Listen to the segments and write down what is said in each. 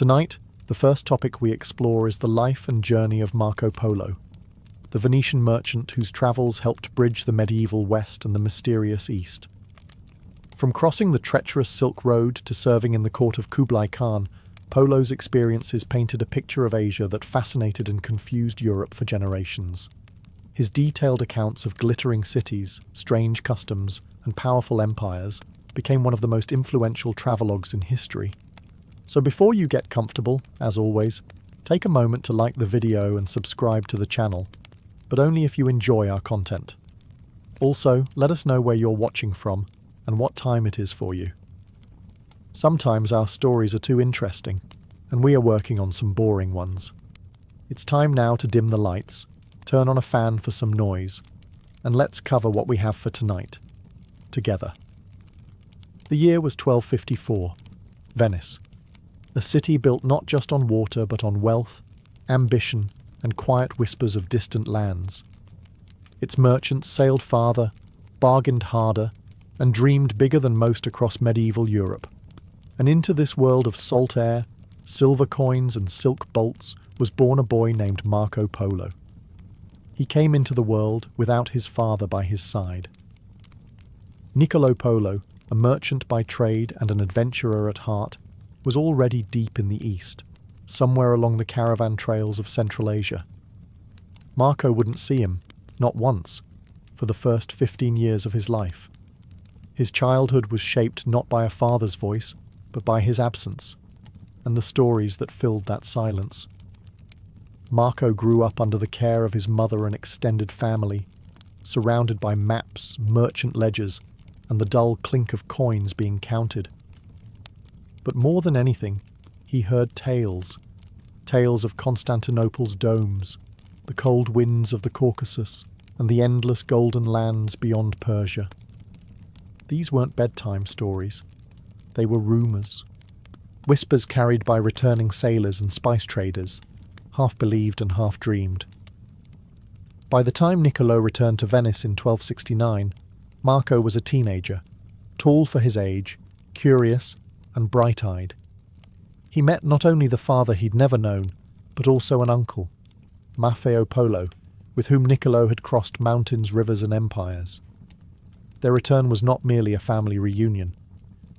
Tonight, the first topic we explore is the life and journey of Marco Polo, the Venetian merchant whose travels helped bridge the medieval West and the mysterious East. From crossing the treacherous Silk Road to serving in the court of Kublai Khan, Polo's experiences painted a picture of Asia that fascinated and confused Europe for generations. His detailed accounts of glittering cities, strange customs, and powerful empires became one of the most influential travelogues in history. So before you get comfortable, as always, take a moment to like the video and subscribe to the channel, but only if you enjoy our content. Also, let us know where you're watching from and what time it is for you. Sometimes our stories are too interesting, and we are working on some boring ones. It's time now to dim the lights, turn on a fan for some noise, and let's cover what we have for tonight, together. The year was 1254, Venice. A city built not just on water but on wealth, ambition, and quiet whispers of distant lands. Its merchants sailed farther, bargained harder, and dreamed bigger than most across medieval Europe. And into this world of salt air, silver coins, and silk bolts was born a boy named Marco Polo. He came into the world without his father by his side. Niccolo Polo, a merchant by trade and an adventurer at heart, was already deep in the east, somewhere along the caravan trails of Central Asia. Marco wouldn't see him, not once, for the first 15 years of his life. His childhood was shaped not by a father's voice, but by his absence, and the stories that filled that silence. Marco grew up under the care of his mother and extended family, surrounded by maps, merchant ledgers, and the dull clink of coins being counted. But more than anything, he heard tales of Constantinople's domes, the cold winds of the Caucasus, and the endless golden lands beyond Persia. These weren't bedtime stories. They were rumours. Whispers carried by returning sailors and spice traders, half believed and half dreamed. By the time Niccolo returned to Venice in 1269, Marco was a teenager, tall for his age, curious, and bright-eyed. He met not only the father he'd never known, but also an uncle, Maffeo Polo, with whom Niccolo had crossed mountains, rivers, and empires. Their return was not merely a family reunion.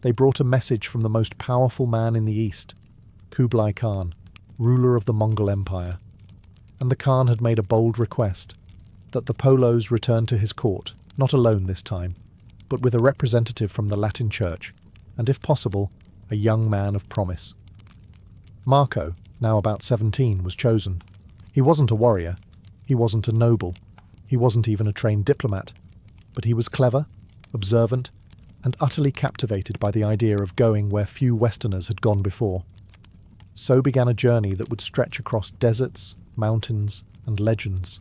They brought a message from the most powerful man in the East, Kublai Khan, ruler of the Mongol Empire. And the Khan had made a bold request, that the Polos return to his court, not alone this time, but with a representative from the Latin Church, and if possible, a young man of promise. Marco, now about 17, was chosen. He wasn't a warrior, he wasn't a noble, he wasn't even a trained diplomat, but he was clever, observant, and utterly captivated by the idea of going where few Westerners had gone before. So began a journey that would stretch across deserts, mountains, and legends.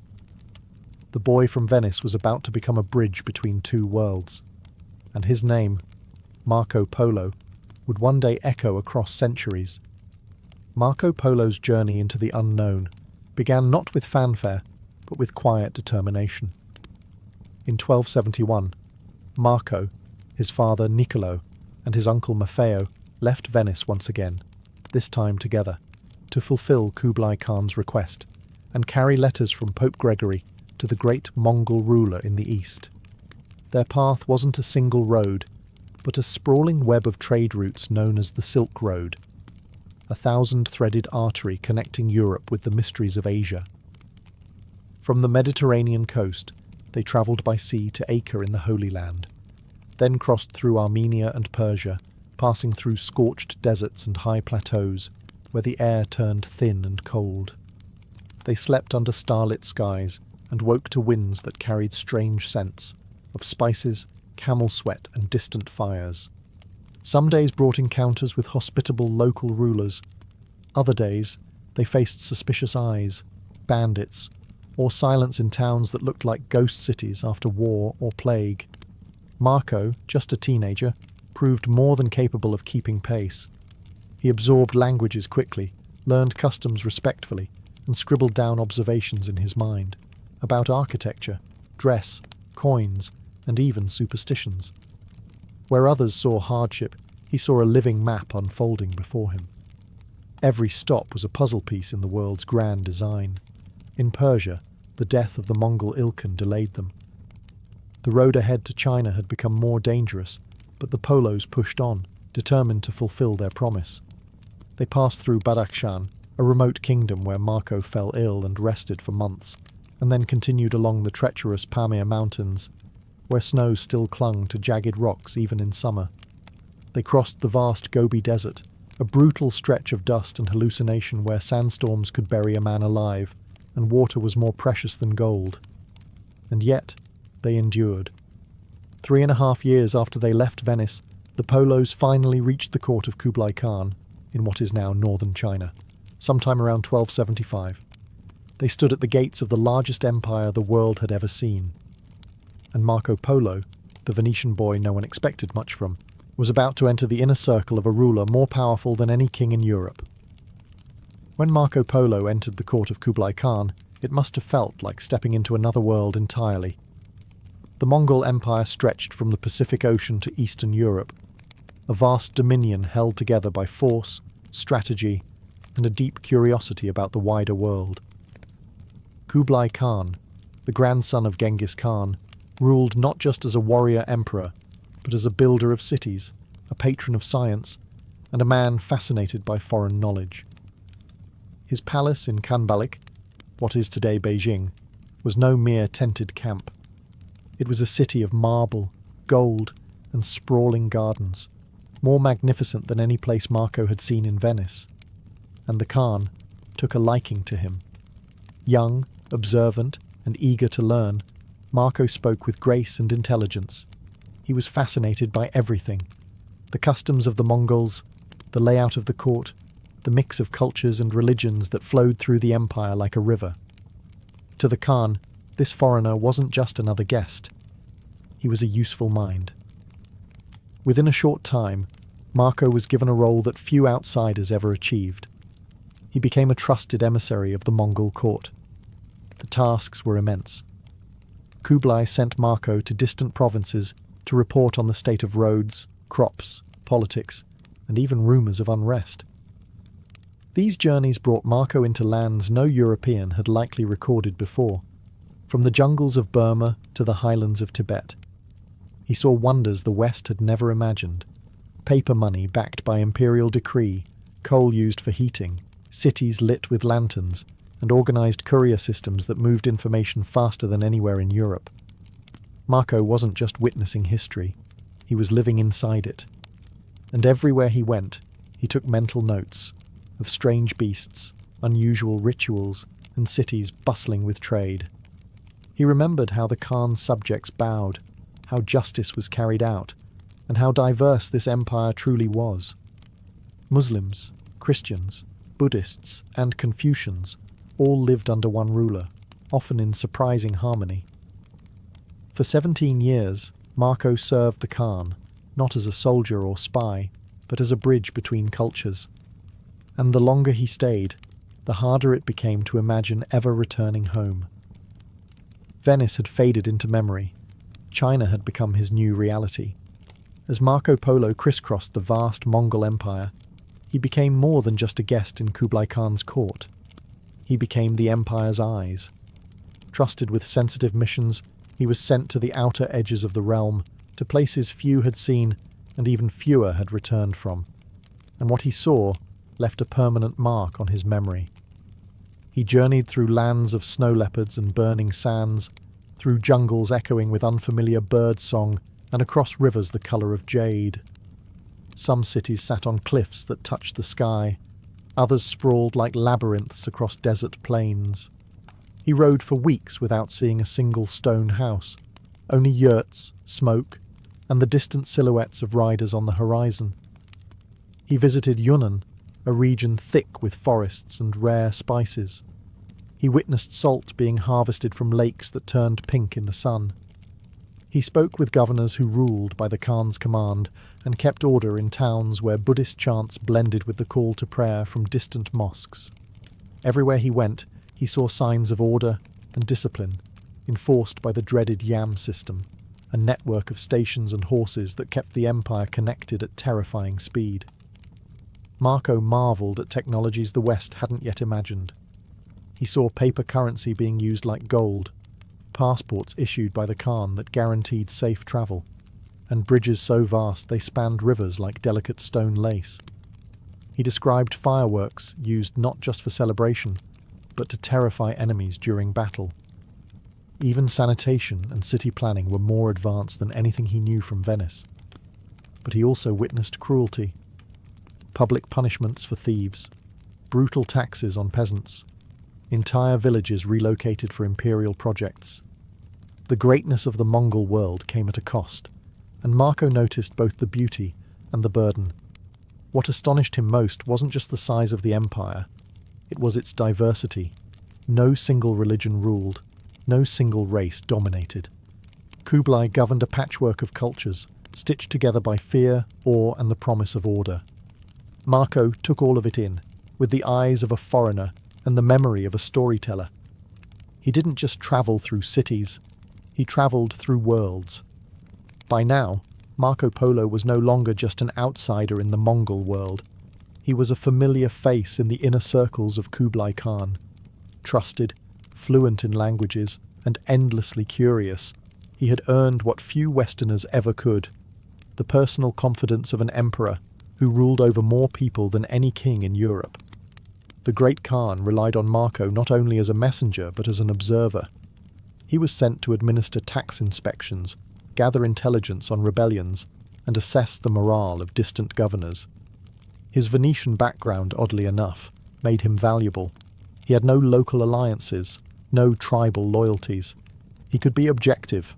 The boy from Venice was about to become a bridge between two worlds, and his name, Marco Polo, would one day echo across centuries. Marco Polo's journey into the unknown began not with fanfare, but with quiet determination. In 1271, Marco, his father Niccolo, and his uncle Maffeo left Venice once again, this time together, to fulfill Kublai Khan's request and carry letters from Pope Gregory to the great Mongol ruler in the east. Their path wasn't a single road, but a sprawling web of trade routes known as the Silk Road, a 1,000-threaded artery connecting Europe with the mysteries of Asia. From the Mediterranean coast, they travelled by sea to Acre in the Holy Land, then crossed through Armenia and Persia, passing through scorched deserts and high plateaus, where the air turned thin and cold. They slept under starlit skies and woke to winds that carried strange scents of spices, camel sweat, and distant fires. Some days brought encounters with hospitable local rulers. Other days, they faced suspicious eyes, bandits, or silence in towns that looked like ghost cities after war or plague. Marco, just a teenager, proved more than capable of keeping pace. He absorbed languages quickly, learned customs respectfully, and scribbled down observations in his mind about architecture, dress, coins, and even superstitions. Where others saw hardship, he saw a living map unfolding before him. Every stop was a puzzle piece in the world's grand design. In Persia, the death of the Mongol Ilkhan delayed them. The road ahead to China had become more dangerous, but the Polos pushed on, determined to fulfill their promise. They passed through Badakhshan, a remote kingdom where Marco fell ill and rested for months, and then continued along the treacherous Pamir Mountains, where snow still clung to jagged rocks even in summer. They crossed the vast Gobi Desert, a brutal stretch of dust and hallucination where sandstorms could bury a man alive, and water was more precious than gold. And yet, they endured. 3.5 years after they left Venice, the Polos finally reached the court of Kublai Khan, in what is now northern China, sometime around 1275. They stood at the gates of the largest empire the world had ever seen. And Marco Polo, the Venetian boy no one expected much from, was about to enter the inner circle of a ruler more powerful than any king in Europe. When Marco Polo entered the court of Kublai Khan, it must have felt like stepping into another world entirely. The Mongol Empire stretched from the Pacific Ocean to Eastern Europe, a vast dominion held together by force, strategy, and a deep curiosity about the wider world. Kublai Khan, the grandson of Genghis Khan, ruled not just as a warrior emperor, but as a builder of cities, a patron of science, and a man fascinated by foreign knowledge. His palace in Khanbalik, what is today Beijing, was no mere tented camp. It was a city of marble, gold, and sprawling gardens, more magnificent than any place Marco had seen in Venice. And the Khan took a liking to him. Young, observant, and eager to learn, Marco spoke with grace and intelligence. He was fascinated by everything: the customs of the Mongols, the layout of the court, the mix of cultures and religions that flowed through the empire like a river. To the Khan, this foreigner wasn't just another guest. He was a useful mind. Within a short time, Marco was given a role that few outsiders ever achieved. He became a trusted emissary of the Mongol court. The tasks were immense. Kublai sent Marco to distant provinces to report on the state of roads, crops, politics, and even rumours of unrest. These journeys brought Marco into lands no European had likely recorded before, from the jungles of Burma to the highlands of Tibet. He saw wonders the West had never imagined: paper money backed by imperial decree, coal used for heating, cities lit with lanterns, and organised courier systems that moved information faster than anywhere in Europe. Marco wasn't just witnessing history, he was living inside it. And everywhere he went, he took mental notes of strange beasts, unusual rituals, and cities bustling with trade. He remembered how the Khan's subjects bowed, how justice was carried out, and how diverse this empire truly was. Muslims, Christians, Buddhists, and Confucians all lived under one ruler, often in surprising harmony. For 17 years, Marco served the Khan, not as a soldier or spy, but as a bridge between cultures. And the longer he stayed, the harder it became to imagine ever returning home. Venice had faded into memory. China had become his new reality. As Marco Polo crisscrossed the vast Mongol Empire, he became more than just a guest in Kublai Khan's court. He became the empire's eyes. Trusted with sensitive missions, he was sent to the outer edges of the realm, to places few had seen and even fewer had returned from. And what he saw left a permanent mark on his memory. He journeyed through lands of snow leopards and burning sands, through jungles echoing with unfamiliar bird song, and across rivers the colour of jade. Some cities sat on cliffs that touched the sky, others sprawled like labyrinths across desert plains. He rode for weeks without seeing a single stone house, only yurts, smoke, and the distant silhouettes of riders on the horizon. He visited Yunnan, a region thick with forests and rare spices. He witnessed salt being harvested from lakes that turned pink in the sun. He spoke with governors who ruled by the Khan's command and kept order in towns where Buddhist chants blended with the call to prayer from distant mosques. Everywhere he went, he saw signs of order and discipline, enforced by the dreaded Yam system, a network of stations and horses that kept the empire connected at terrifying speed. Marco marvelled at technologies the West hadn't yet imagined. He saw paper currency being used like gold, passports issued by the Khan that guaranteed safe travel, and bridges so vast they spanned rivers like delicate stone lace. He described fireworks used not just for celebration, but to terrify enemies during battle. Even sanitation and city planning were more advanced than anything he knew from Venice. But he also witnessed cruelty, public punishments for thieves, brutal taxes on peasants, entire villages relocated for imperial projects. The greatness of the Mongol world came at a cost, and Marco noticed both the beauty and the burden. What astonished him most wasn't just the size of the empire, it was its diversity. No single religion ruled, no single race dominated. Kublai governed a patchwork of cultures, stitched together by fear, awe, and the promise of order. Marco took all of it in, with the eyes of a foreigner and the memory of a storyteller. He didn't just travel through cities, he travelled through worlds. By now, Marco Polo was no longer just an outsider in the Mongol world. He was a familiar face in the inner circles of Kublai Khan. Trusted, fluent in languages, and endlessly curious, he had earned what few Westerners ever could: the personal confidence of an emperor who ruled over more people than any king in Europe. The great Khan relied on Marco not only as a messenger but as an observer. He was sent to administer tax inspections, gather intelligence on rebellions, and assess the morale of distant governors. His Venetian background, oddly enough, made him valuable. He had no local alliances, no tribal loyalties. He could be objective.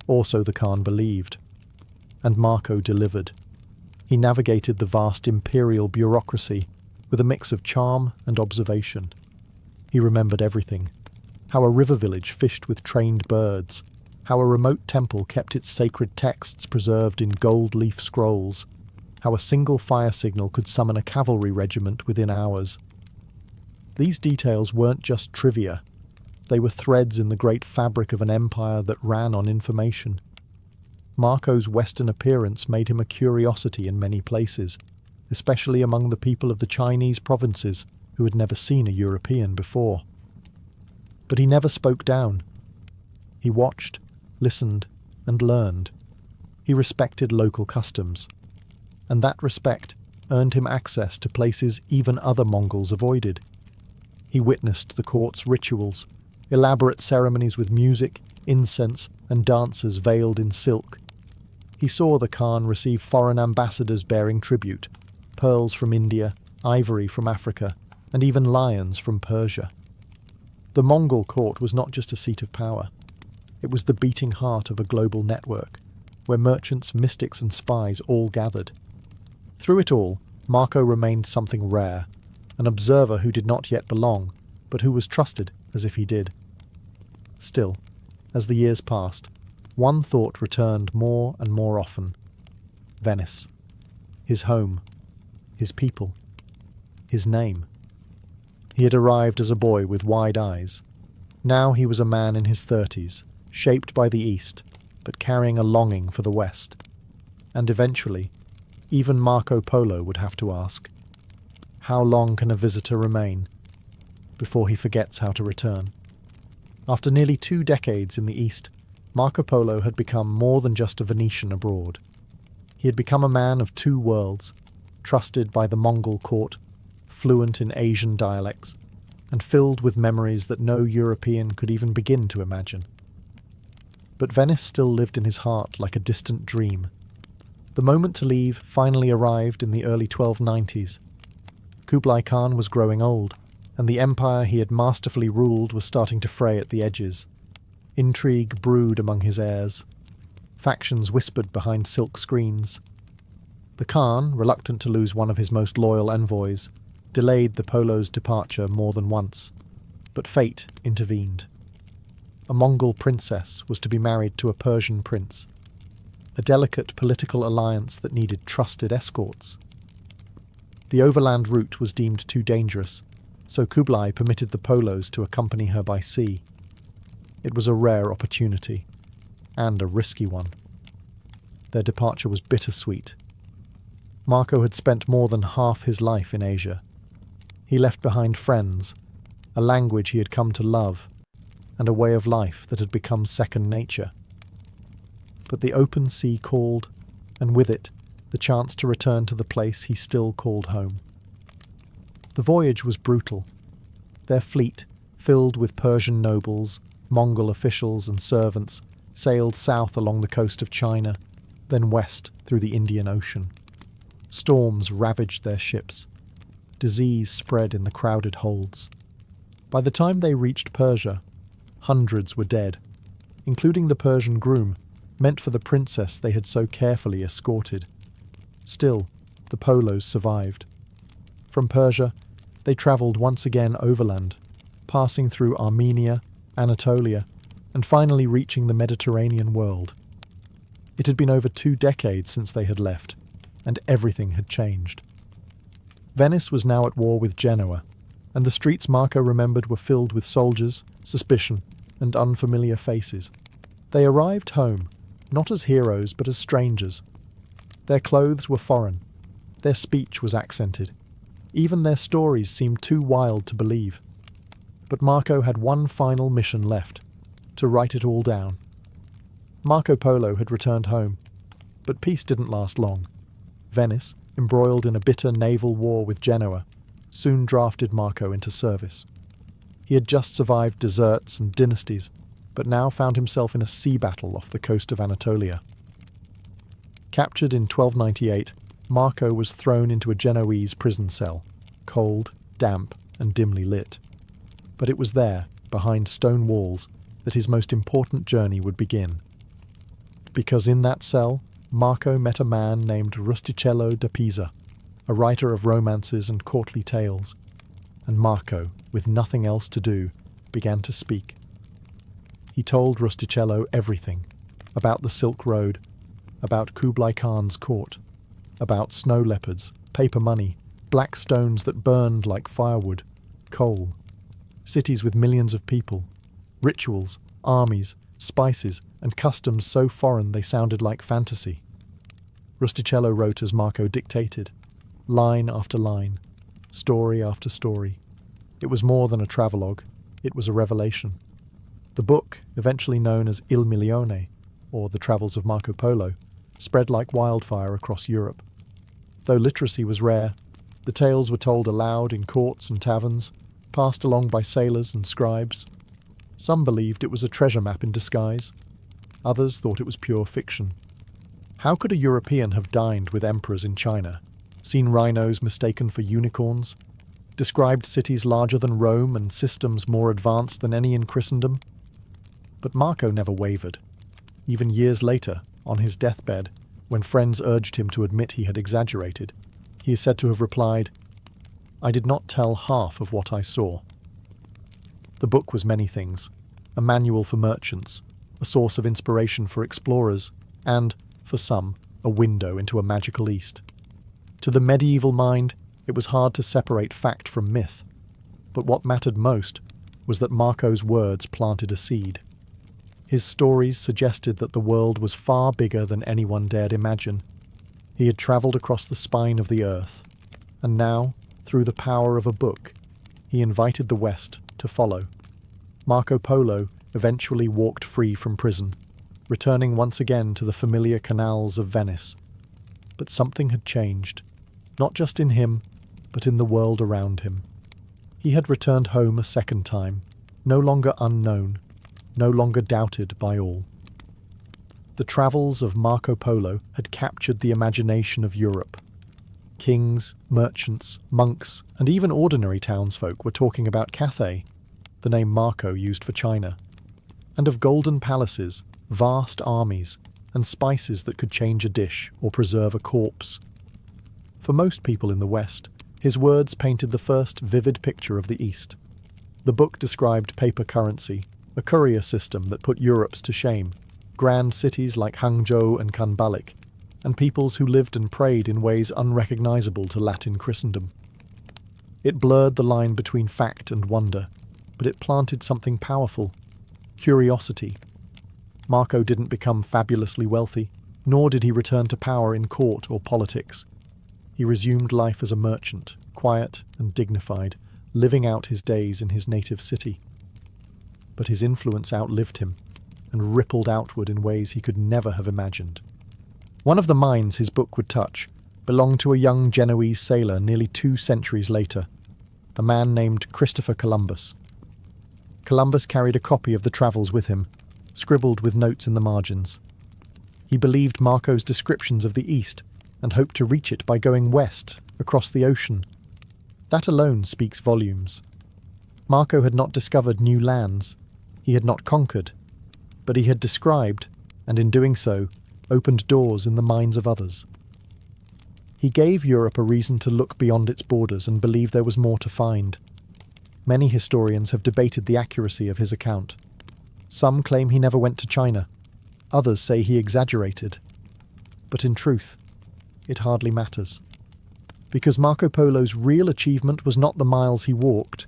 Also, the Khan believed. And Marco delivered. He navigated the vast imperial bureaucracy with a mix of charm and observation. He remembered everything: how a river village fished with trained birds, how a remote temple kept its sacred texts preserved in gold leaf scrolls, how a single fire signal could summon a cavalry regiment within hours. These details weren't just trivia. They were threads in the great fabric of an empire that ran on information. Marco's Western appearance made him a curiosity in many places, especially among the people of the Chinese provinces who had never seen a European before. But he never spoke down. He watched, listened, and learned. He respected local customs, and that respect earned him access to places even other Mongols avoided. He witnessed the court's rituals, elaborate ceremonies with music, incense, and dancers veiled in silk. He saw the Khan receive foreign ambassadors bearing tribute, pearls from India, ivory from Africa, and even lions from Persia. The Mongol court was not just a seat of power. It was the beating heart of a global network, where merchants, mystics, and spies all gathered. Through it all, Marco remained something rare, an observer who did not yet belong, but who was trusted as if he did. Still, as the years passed, one thought returned more and more often: Venice. His home. His people. His name. He had arrived as a boy with wide eyes. Now he was a man in his 30s, shaped by the East, but carrying a longing for the West. And eventually, even Marco Polo would have to ask, how long can a visitor remain before he forgets how to return? After nearly 2 decades in the East, Marco Polo had become more than just a Venetian abroad. He had become a man of 2 worlds, trusted by the Mongol court, fluent in Asian dialects, and filled with memories that no European could even begin to imagine. But Venice still lived in his heart like a distant dream. The moment to leave finally arrived in the early 1290s. Kublai Khan was growing old, and the empire he had masterfully ruled was starting to fray at the edges. Intrigue brewed among his heirs. Factions whispered behind silk screens. The Khan, reluctant to lose one of his most loyal envoys, delayed the Polo's departure more than once, but fate intervened. A Mongol princess was to be married to a Persian prince, a delicate political alliance that needed trusted escorts. The overland route was deemed too dangerous, so Kublai permitted the Polos to accompany her by sea. It was a rare opportunity, and a risky one. Their departure was bittersweet. Marco had spent more than half his life in Asia. He left behind friends, a language he had come to love, and a way of life that had become second nature. But the open sea called, and with it, the chance to return to the place he still called home. The voyage was brutal. Their fleet, filled with Persian nobles, Mongol officials and servants, sailed south along the coast of China, then west through the Indian Ocean. Storms ravaged their ships. Disease spread in the crowded holds. By the time they reached Persia, hundreds were dead, including the Persian groom, meant for the princess they had so carefully escorted. Still, the Polos survived. From Persia, they travelled once again overland, passing through Armenia, Anatolia, and finally reaching the Mediterranean world. It had been over 2 decades since they had left, and everything had changed. Venice was now at war with Genoa, and the streets Marco remembered were filled with soldiers, suspicion, and unfamiliar faces. They arrived home, not as heroes but as strangers. Their clothes were foreign. Their speech was accented. Even their stories seemed too wild to believe. But Marco had one final mission left, to write it all down. Marco Polo had returned home, but peace didn't last long. Venice, embroiled in a bitter naval war with Genoa, soon drafted Marco into service. He had just survived deserts and dynasties, but now found himself in a sea battle off the coast of Anatolia. Captured in 1298, Marco was thrown into a Genoese prison cell, cold, damp, and dimly lit. But it was there, behind stone walls, that his most important journey would begin. Because in that cell, Marco met a man named Rustichello da Pisa, a writer of romances and courtly tales, and Marco, with nothing else to do, began to speak. He told Rustichello everything, about the Silk Road, about Kublai Khan's court, about snow leopards, paper money, black stones that burned like firewood, coal, cities with millions of people, rituals, armies, spices, and customs so foreign they sounded like fantasy. Rustichello wrote as Marco dictated, line after line, story after story. It was more than a travelogue, it was a revelation. The book, eventually known as Il Milione, or The Travels of Marco Polo, spread like wildfire across Europe. Though literacy was rare, the tales were told aloud in courts and taverns, passed along by sailors and scribes. Some believed it was a treasure map in disguise. Others thought it was pure fiction. How could a European have dined with emperors in China, seen rhinos mistaken for unicorns, described cities larger than Rome and systems more advanced than any in Christendom? But Marco never wavered. Even years later, on his deathbed, when friends urged him to admit he had exaggerated, he is said to have replied, "I did not tell half of what I saw." The book was many things: a manual for merchants, a source of inspiration for explorers, and, for some, a window into a magical East. To the medieval mind, it was hard to separate fact from myth, but what mattered most was that Marco's words planted a seed. His stories suggested that the world was far bigger than anyone dared imagine. He had travelled across the spine of the earth, and now, through the power of a book, he invited the West to follow. Marco Polo eventually walked free from prison, returning once again to the familiar canals of Venice. But something had changed, not just in him, but in the world around him. He had returned home a second time, no longer unknown, no longer doubted by all. The travels of Marco Polo had captured the imagination of Europe. Kings, merchants, monks, and even ordinary townsfolk were talking about Cathay, the name Marco used for China, and of golden palaces, vast armies, and spices that could change a dish or preserve a corpse. For most people in the West, his words painted the first vivid picture of the East. The book described paper currency, a courier system that put Europe's to shame, grand cities like Hangzhou and Kanbalik, and peoples who lived and prayed in ways unrecognizable to Latin Christendom. It blurred the line between fact and wonder, but it planted something powerful: curiosity. Marco didn't become fabulously wealthy, nor did he return to power in court or politics. He resumed life as a merchant, quiet and dignified, living out his days in his native city. But his influence outlived him and rippled outward in ways he could never have imagined. One of the minds his book would touch belonged to a young Genoese sailor nearly 2 centuries later, a man named Christopher Columbus. Columbus carried a copy of the Travels with him, scribbled with notes in the margins. He believed Marco's descriptions of the East and hoped to reach it by going west, across the ocean. That alone speaks volumes. Marco had not discovered new lands, he had not conquered, but he had described, and in doing so, opened doors in the minds of others. He gave Europe a reason to look beyond its borders and believe there was more to find. Many historians have debated the accuracy of his account. Some claim he never went to China. Others say he exaggerated. But in truth, it hardly matters. Because Marco Polo's real achievement was not the miles he walked,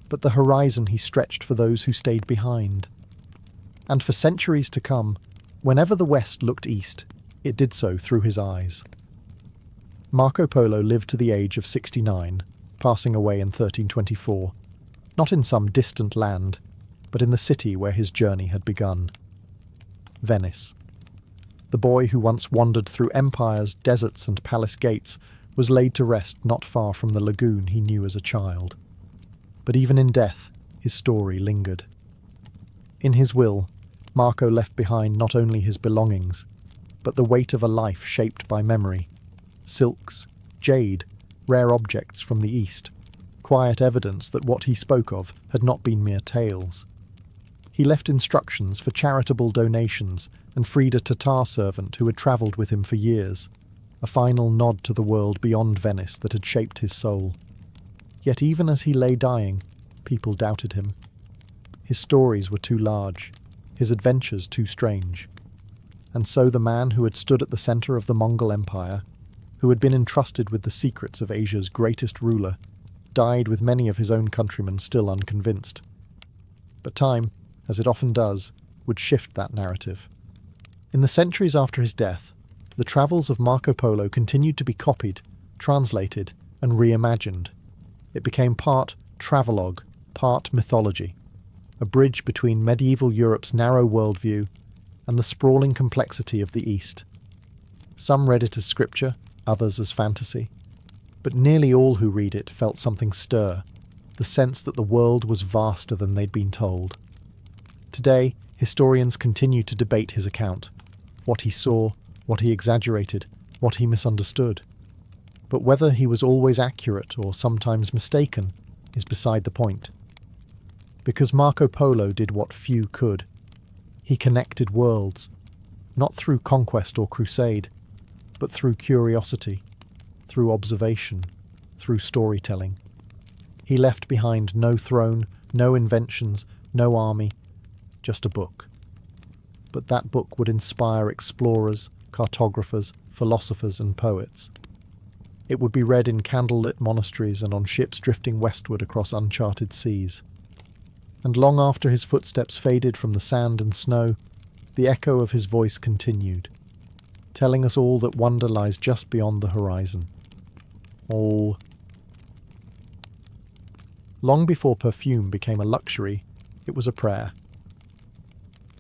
but the horizon he stretched for those who stayed behind. And for centuries to come, whenever the West looked east, it did so through his eyes. Marco Polo lived to the age of 69, passing away in 1324, not in some distant land, but in the city where his journey had begun. Venice. The boy who once wandered through empires, deserts and palace gates was laid to rest not far from the lagoon he knew as a child. But even in death, his story lingered. In his will, Marco left behind not only his belongings, but the weight of a life shaped by memory. Silks, jade, rare objects from the East, quiet evidence that what he spoke of had not been mere tales. He left instructions for charitable donations and freed a Tatar servant who had travelled with him for years, a final nod to the world beyond Venice that had shaped his soul. Yet even as he lay dying, people doubted him. His stories were too large, his adventures too strange. And so the man who had stood at the centre of the Mongol Empire, who had been entrusted with the secrets of Asia's greatest ruler, died with many of his own countrymen still unconvinced. But time, as it often does, would shift that narrative. In the centuries after his death, the travels of Marco Polo continued to be copied, translated, and reimagined. It became part travelogue, part mythology, a bridge between medieval Europe's narrow worldview and the sprawling complexity of the East. Some read it as scripture, others as fantasy, but nearly all who read it felt something stir, the sense that the world was vaster than they'd been told. Today, historians continue to debate his account, what he saw, what he exaggerated, what he misunderstood. But whether he was always accurate or sometimes mistaken is beside the point. Because Marco Polo did what few could. He connected worlds, not through conquest or crusade, but through curiosity, through observation, through storytelling. He left behind no throne, no inventions, no army, just a book. But that book would inspire explorers, cartographers, philosophers and poets. It would be read in candlelit monasteries and on ships drifting westward across uncharted seas. And long after his footsteps faded from the sand and snow, the echo of his voice continued, telling us all that wonder lies just beyond the horizon. Oh. Long before perfume became a luxury, it was a prayer.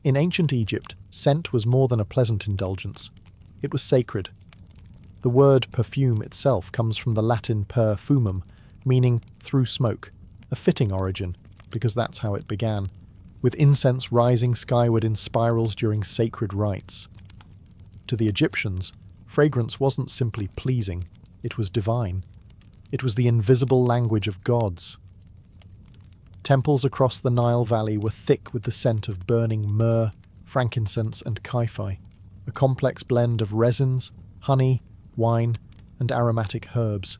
In ancient Egypt, scent was more than a pleasant indulgence. It was sacred. The word perfume itself comes from the Latin perfumum, meaning through smoke, a fitting origin, because that's how it began, with incense rising skyward in spirals during sacred rites. To the Egyptians, fragrance wasn't simply pleasing, it was divine. It was the invisible language of gods. Temples across the Nile Valley were thick with the scent of burning myrrh, frankincense and kyphi, a complex blend of resins, honey, wine, and aromatic herbs.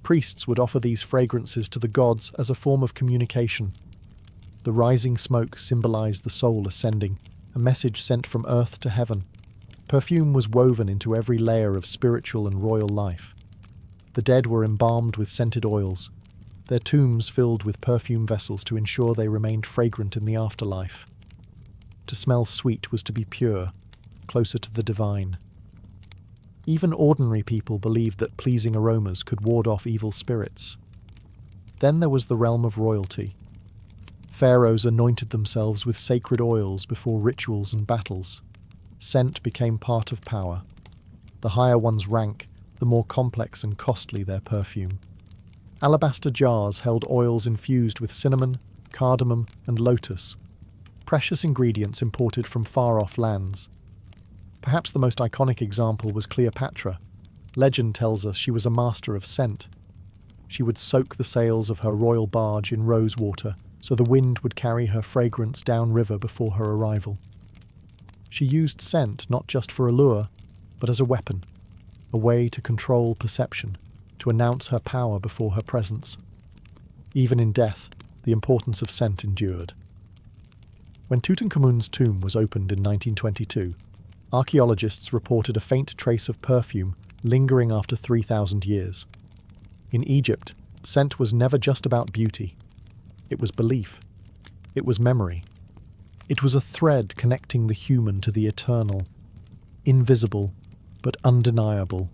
Priests would offer these fragrances to the gods as a form of communication. The rising smoke symbolized the soul ascending, a message sent from earth to heaven. Perfume was woven into every layer of spiritual and royal life. The dead were embalmed with scented oils, their tombs filled with perfume vessels to ensure they remained fragrant in the afterlife. To smell sweet was to be pure, closer to the divine. Even ordinary people believed that pleasing aromas could ward off evil spirits. Then there was the realm of royalty. Pharaohs anointed themselves with sacred oils before rituals and battles. Scent became part of power. The higher one's rank, the more complex and costly their perfume. Alabaster jars held oils infused with cinnamon, cardamom, and lotus, precious ingredients imported from far-off lands. Perhaps the most iconic example was Cleopatra. Legend tells us she was a master of scent. She would soak the sails of her royal barge in rose water so the wind would carry her fragrance downriver before her arrival. She used scent not just for allure, but as a weapon, a way to control perception, to announce her power before her presence. Even in death, the importance of scent endured. When Tutankhamun's tomb was opened in 1922, archaeologists reported a faint trace of perfume lingering after 3,000 years. In Egypt, scent was never just about beauty. It was belief. It was memory. It was a thread connecting the human to the eternal, invisible but undeniable.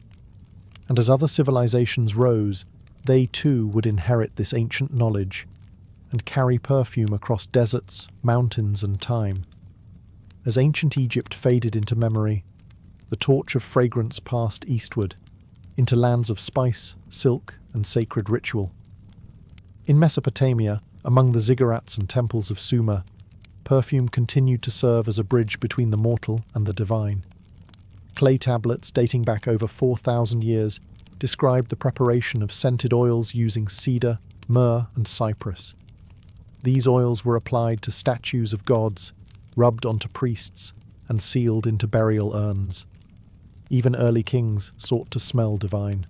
And as other civilizations rose, they too would inherit this ancient knowledge and carry perfume across deserts, mountains, and time. As ancient Egypt faded into memory, the torch of fragrance passed eastward, into lands of spice, silk, and sacred ritual. In Mesopotamia, among the ziggurats and temples of Sumer, perfume continued to serve as a bridge between the mortal and the divine. Clay tablets dating back over 4,000 years describe the preparation of scented oils using cedar, myrrh, and cypress. These oils were applied to statues of gods, rubbed onto priests, and sealed into burial urns. Even early kings sought to smell divine.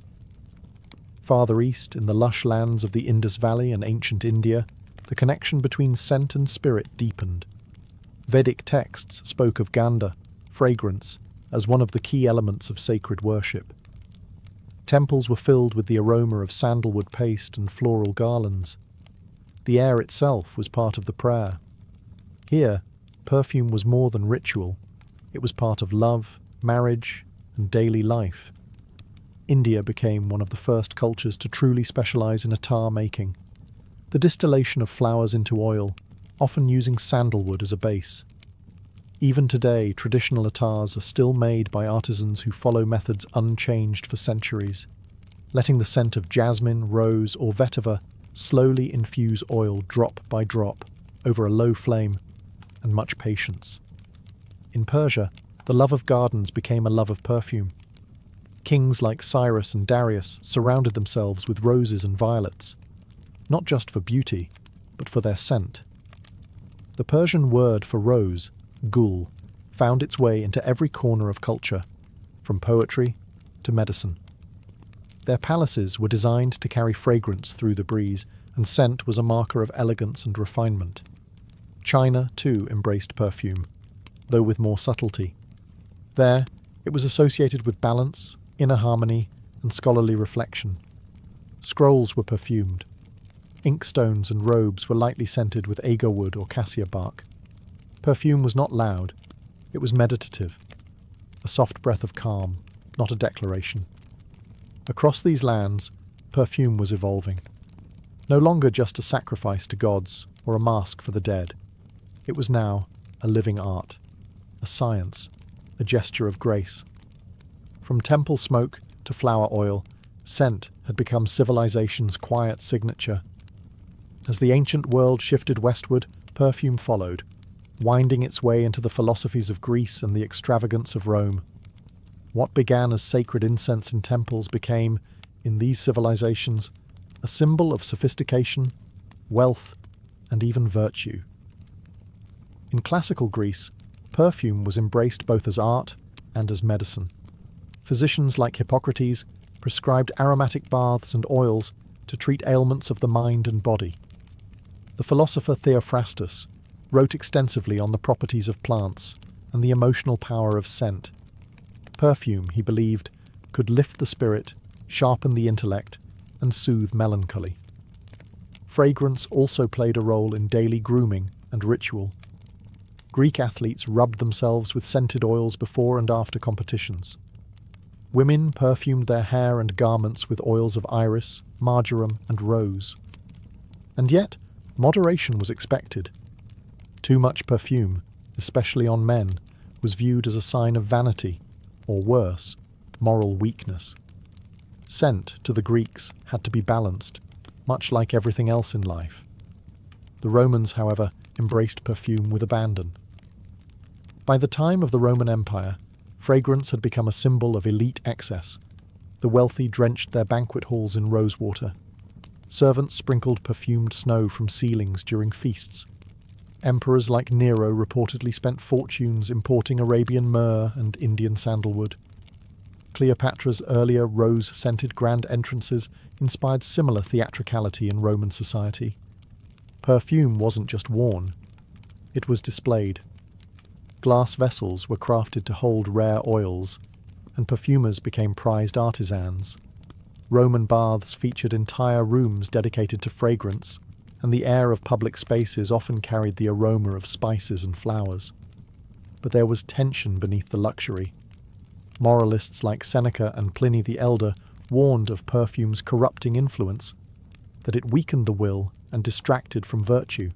Farther east, in the lush lands of the Indus Valley and ancient India, the connection between scent and spirit deepened. Vedic texts spoke of gandha, fragrance, as one of the key elements of sacred worship. Temples were filled with the aroma of sandalwood paste and floral garlands. The air itself was part of the prayer. Here, perfume was more than ritual. It was part of love, marriage, and daily life. India became one of the first cultures to truly specialize in attar making, the distillation of flowers into oil, often using sandalwood as a base. Even today, traditional attars are still made by artisans who follow methods unchanged for centuries, letting the scent of jasmine, rose, or vetiver slowly infuse oil drop by drop over a low flame and much patience. In Persia, the love of gardens became a love of perfume. Kings like Cyrus and Darius surrounded themselves with roses and violets, not just for beauty, but for their scent. The Persian word for rose, gul, found its way into every corner of culture, from poetry to medicine. Their palaces were designed to carry fragrance through the breeze, and scent was a marker of elegance and refinement. China, too, embraced perfume, though with more subtlety. There, it was associated with balance, inner harmony, and scholarly reflection. Scrolls were perfumed. Inkstones and robes were lightly scented with agar wood or cassia bark. Perfume was not loud. It was meditative, a soft breath of calm, not a declaration. Across these lands, perfume was evolving. No longer just a sacrifice to gods or a mask for the dead. It was now a living art, a science, a gesture of grace. From temple smoke to flower oil, scent had become civilization's quiet signature. As the ancient world shifted westward, perfume followed, winding its way into the philosophies of Greece and the extravagance of Rome. What began as sacred incense in temples became, in these civilizations, a symbol of sophistication, wealth, and even virtue. In classical Greece, perfume was embraced both as art and as medicine. Physicians like Hippocrates prescribed aromatic baths and oils to treat ailments of the mind and body. The philosopher Theophrastus wrote extensively on the properties of plants and the emotional power of scent. Perfume, he believed, could lift the spirit, sharpen the intellect, and soothe melancholy. Fragrance also played a role in daily grooming and ritual. Greek athletes rubbed themselves with scented oils before and after competitions. Women perfumed their hair and garments with oils of iris, marjoram, and rose. And yet, moderation was expected. Too much perfume, especially on men, was viewed as a sign of vanity, or worse, moral weakness. Scent, to the Greeks, had to be balanced, much like everything else in life. The Romans, however, embraced perfume with abandon. By the time of the Roman Empire, fragrance had become a symbol of elite excess. The wealthy drenched their banquet halls in rosewater. Servants sprinkled perfumed snow from ceilings during feasts. Emperors like Nero reportedly spent fortunes importing Arabian myrrh and Indian sandalwood. Cleopatra's earlier rose-scented grand entrances inspired similar theatricality in Roman society. Perfume wasn't just worn, it was displayed. Glass vessels were crafted to hold rare oils, and perfumers became prized artisans. Roman baths featured entire rooms dedicated to fragrance, and the air of public spaces often carried the aroma of spices and flowers. But there was tension beneath the luxury. Moralists like Seneca and Pliny the Elder warned of perfume's corrupting influence, that it weakened the will and distracted from virtue.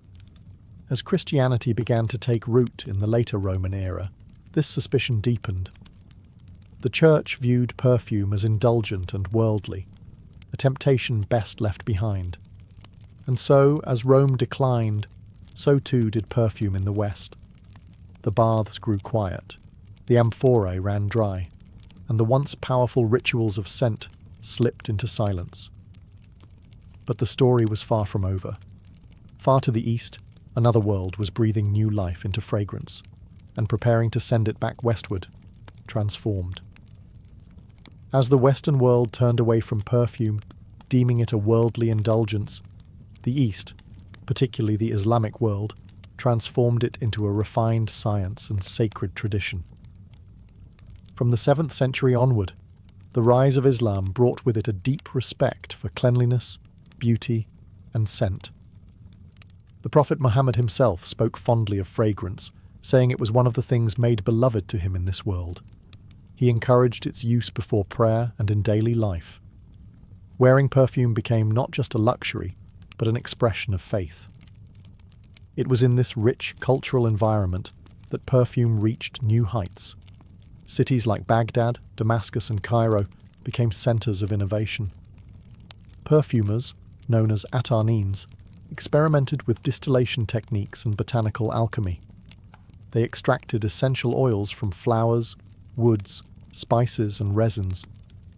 As Christianity began to take root in the later Roman era, this suspicion deepened. The Church viewed perfume as indulgent and worldly, a temptation best left behind. And so, as Rome declined, so too did perfume in the West. The baths grew quiet, the amphorae ran dry, and the once powerful rituals of scent slipped into silence. But the story was far from over. Far to the east, another world was breathing new life into fragrance, and preparing to send it back westward, transformed. As the Western world turned away from perfume, deeming it a worldly indulgence, the East, particularly the Islamic world, transformed it into a refined science and sacred tradition. From the 7th century onward, the rise of Islam brought with it a deep respect for cleanliness, beauty, and scent. The Prophet Muhammad himself spoke fondly of fragrance, saying it was one of the things made beloved to him in this world. He encouraged its use before prayer and in daily life. Wearing perfume became not just a luxury, but an expression of faith. It was in this rich cultural environment that perfume reached new heights. Cities like Baghdad, Damascus, and Cairo became centers of innovation. Perfumers, known as attarneens, experimented with distillation techniques and botanical alchemy. They extracted essential oils from flowers, woods, spices, and resins,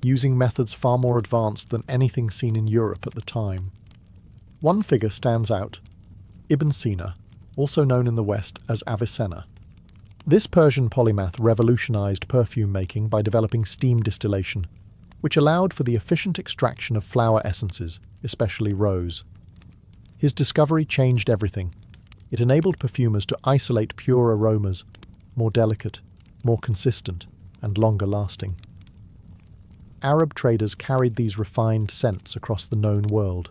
using methods far more advanced than anything seen in Europe at the time. One figure stands out: Ibn Sina, also known in the West as Avicenna. This Persian polymath revolutionized perfume making by developing steam distillation, which allowed for the efficient extraction of flower essences, especially rose. His discovery changed everything. It enabled perfumers to isolate pure aromas, more delicate, more consistent, and longer lasting. Arab traders carried these refined scents across the known world.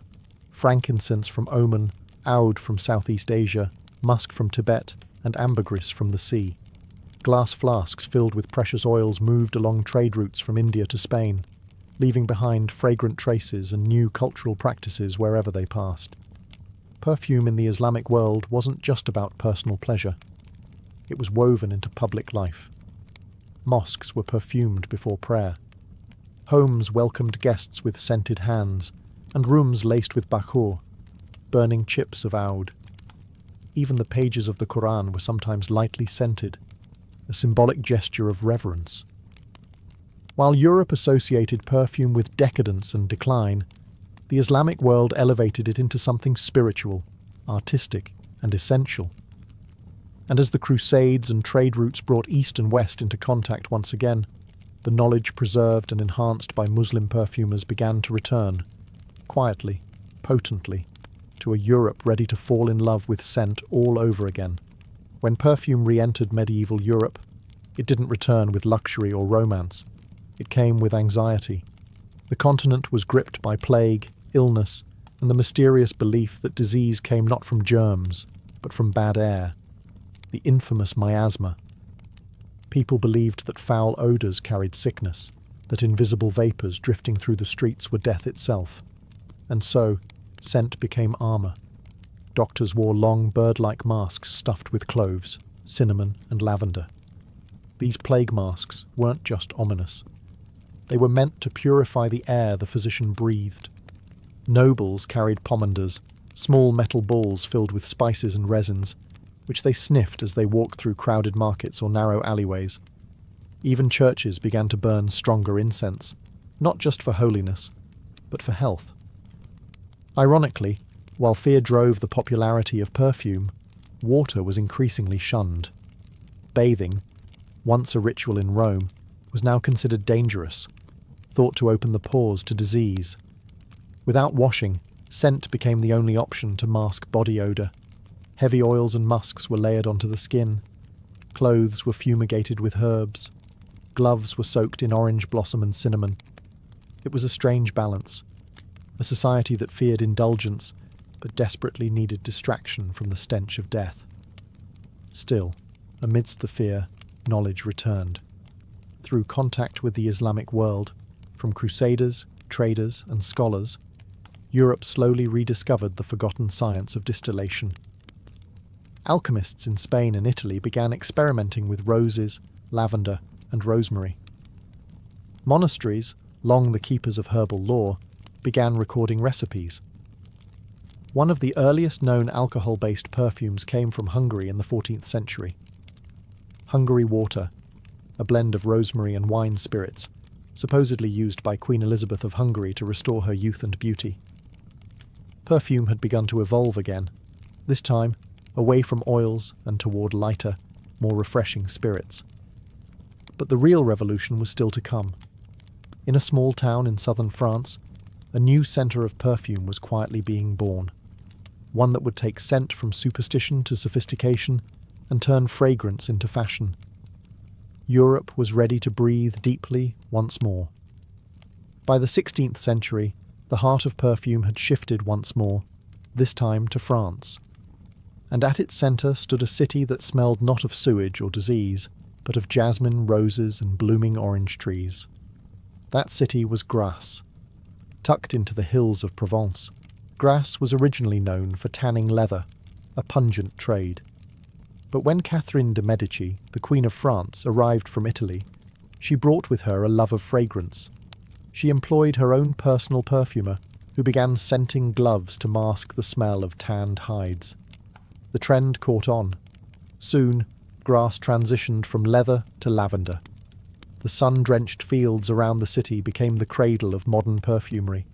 Frankincense from Oman, oud from Southeast Asia, musk from Tibet, and ambergris from the sea. Glass flasks filled with precious oils moved along trade routes from India to Spain, leaving behind fragrant traces and new cultural practices wherever they passed. Perfume in the Islamic world wasn't just about personal pleasure. It was woven into public life. Mosques were perfumed before prayer. Homes welcomed guests with scented hands, and rooms laced with bakhur, burning chips of oud. Even the pages of the Quran were sometimes lightly scented, a symbolic gesture of reverence. While Europe associated perfume with decadence and decline, the Islamic world elevated it into something spiritual, artistic, and essential. And as the Crusades and trade routes brought East and West into contact once again, the knowledge preserved and enhanced by Muslim perfumers began to return, quietly, potently, to a Europe ready to fall in love with scent all over again. When perfume re-entered medieval Europe, it didn't return with luxury or romance. It came with anxiety. The continent was gripped by plague, illness, and the mysterious belief that disease came not from germs, but from bad air. The infamous miasma. People believed that foul odours carried sickness, that invisible vapours drifting through the streets were death itself. And so, scent became armour. Doctors wore long bird-like masks stuffed with cloves, cinnamon and lavender. These plague masks weren't just ominous. They were meant to purify the air the physician breathed. Nobles carried pomanders, small metal balls filled with spices and resins, which they sniffed as they walked through crowded markets or narrow alleyways. Even churches began to burn stronger incense, not just for holiness, but for health. Ironically, while fear drove the popularity of perfume, water was increasingly shunned. Bathing, once a ritual in Rome, was now considered dangerous, thought to open the pores to disease. Without washing, scent became the only option to mask body odour. Heavy oils and musks were layered onto the skin. Clothes were fumigated with herbs. Gloves were soaked in orange blossom and cinnamon. It was a strange balance. A society that feared indulgence, but desperately needed distraction from the stench of death. Still, amidst the fear, knowledge returned. Through contact with the Islamic world, from crusaders, traders, and scholars, Europe slowly rediscovered the forgotten science of distillation. Alchemists in Spain and Italy began experimenting with roses, lavender, and rosemary. Monasteries, long the keepers of herbal lore, began recording recipes. One of the earliest known alcohol-based perfumes came from Hungary in the 14th century. Hungary water, a blend of rosemary and wine spirits, supposedly used by Queen Elizabeth of Hungary to restore her youth and beauty. Perfume had begun to evolve again, this time away from oils and toward lighter, more refreshing spirits. But the real revolution was still to come. In a small town in southern France, a new centre of perfume was quietly being born, one that would take scent from superstition to sophistication and turn fragrance into fashion. Europe was ready to breathe deeply once more. By the 16th century, the heart of perfume had shifted once more, this time to France. And at its centre stood a city that smelled not of sewage or disease, but of jasmine, roses, and blooming orange trees. That city was Grasse. Tucked into the hills of Provence, Grasse was originally known for tanning leather, a pungent trade. But when Catherine de' Medici, the Queen of France, arrived from Italy, she brought with her a love of fragrance. She employed her own personal perfumer, who began scenting gloves to mask the smell of tanned hides. The trend caught on. Soon, Grasse transitioned from leather to lavender. The sun-drenched fields around the city became the cradle of modern perfumery.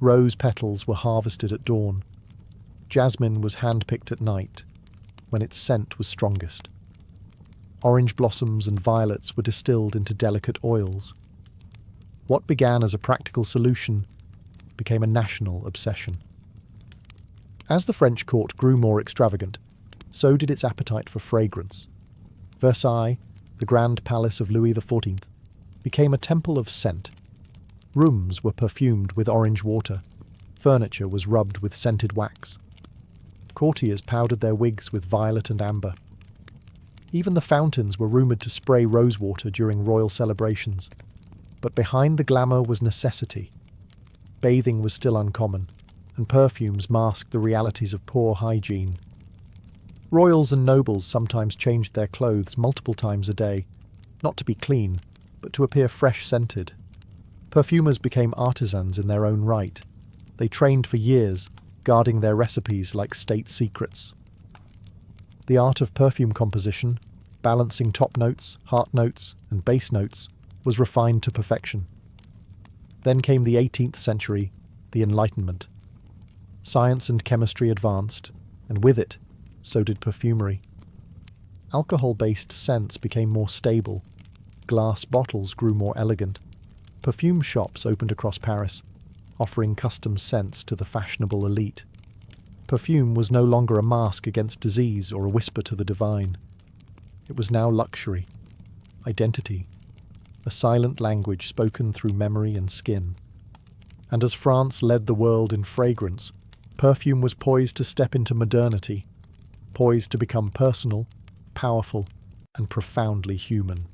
Rose petals were harvested at dawn. Jasmine was hand-picked at night, when its scent was strongest. Orange blossoms and violets were distilled into delicate oils. What began as a practical solution became a national obsession. As the French court grew more extravagant, so did its appetite for fragrance. Versailles, the grand palace of Louis XIV, became a temple of scent. Rooms were perfumed with orange water. Furniture was rubbed with scented wax. Courtiers powdered their wigs with violet and amber. Even the fountains were rumoured to spray rosewater during royal celebrations. But behind the glamour was necessity. Bathing was still uncommon, and perfumes masked the realities of poor hygiene. Royals and nobles sometimes changed their clothes multiple times a day, not to be clean, but to appear fresh-scented. Perfumers became artisans in their own right. They trained for years, guarding their recipes like state secrets. The art of perfume composition, balancing top notes, heart notes, and base notes, was refined to perfection. Then came the 18th century, the Enlightenment. Science and chemistry advanced, and with it, so did perfumery. Alcohol-based scents became more stable. Glass bottles grew more elegant. Perfume shops opened across Paris, offering custom scents to the fashionable elite. Perfume was no longer a mask against disease or a whisper to the divine. It was now luxury, identity, a silent language spoken through memory and skin. And as France led the world in fragrance, perfume was poised to step into modernity, poised to become personal, powerful, and profoundly human.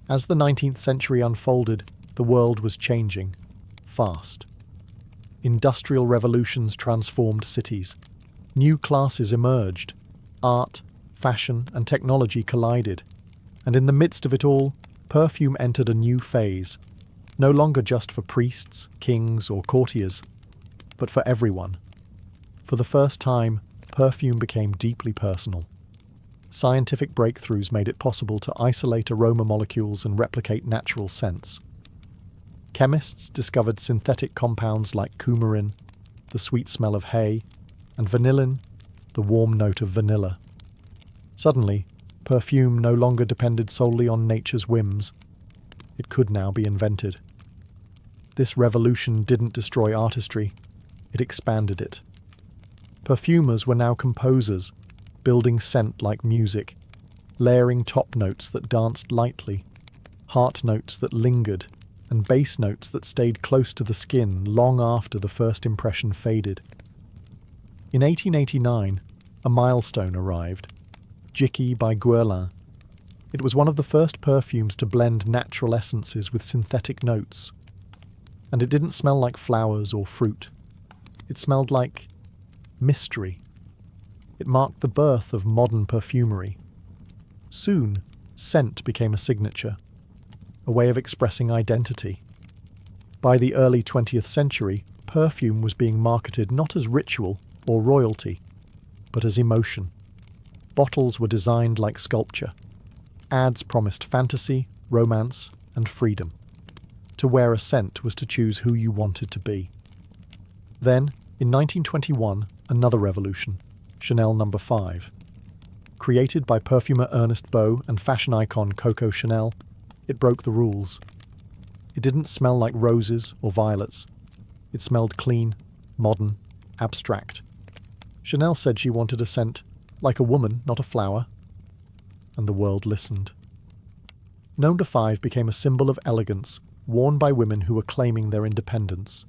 As the 19th century unfolded, the world was changing, fast. Industrial revolutions transformed cities. New classes emerged. Art, fashion, and technology collided. And in the midst of it all, perfume entered a new phase, no longer just for priests, kings, or courtiers, but for everyone. For the first time, perfume became deeply personal. Scientific breakthroughs made it possible to isolate aroma molecules and replicate natural scents. Chemists discovered synthetic compounds like coumarin, the sweet smell of hay, and vanillin, the warm note of vanilla. Suddenly, perfume no longer depended solely on nature's whims. It could now be invented. This revolution didn't destroy artistry, it expanded it. Perfumers were now composers, building scent like music, layering top notes that danced lightly, heart notes that lingered, and bass notes that stayed close to the skin long after the first impression faded. In 1889, a milestone arrived, Jicky by Guerlain. It was one of the first perfumes to blend natural essences with synthetic notes. And it didn't smell like flowers or fruit. It smelled like mystery. It marked the birth of modern perfumery. Soon, scent became a signature, a way of expressing identity. By the early 20th century, perfume was being marketed not as ritual or royalty, but as emotion. Bottles were designed like sculpture. Ads promised fantasy, romance, and freedom. To wear a scent was to choose who you wanted to be. Then, in 1921, another revolution, Chanel No. 5. Created by perfumer Ernest Beau and fashion icon Coco Chanel, it broke the rules. It didn't smell like roses or violets. It smelled clean, modern, abstract. Chanel said she wanted a scent like a woman, not a flower. And the world listened. No. 5 became a symbol of elegance, worn by women who were claiming their independence.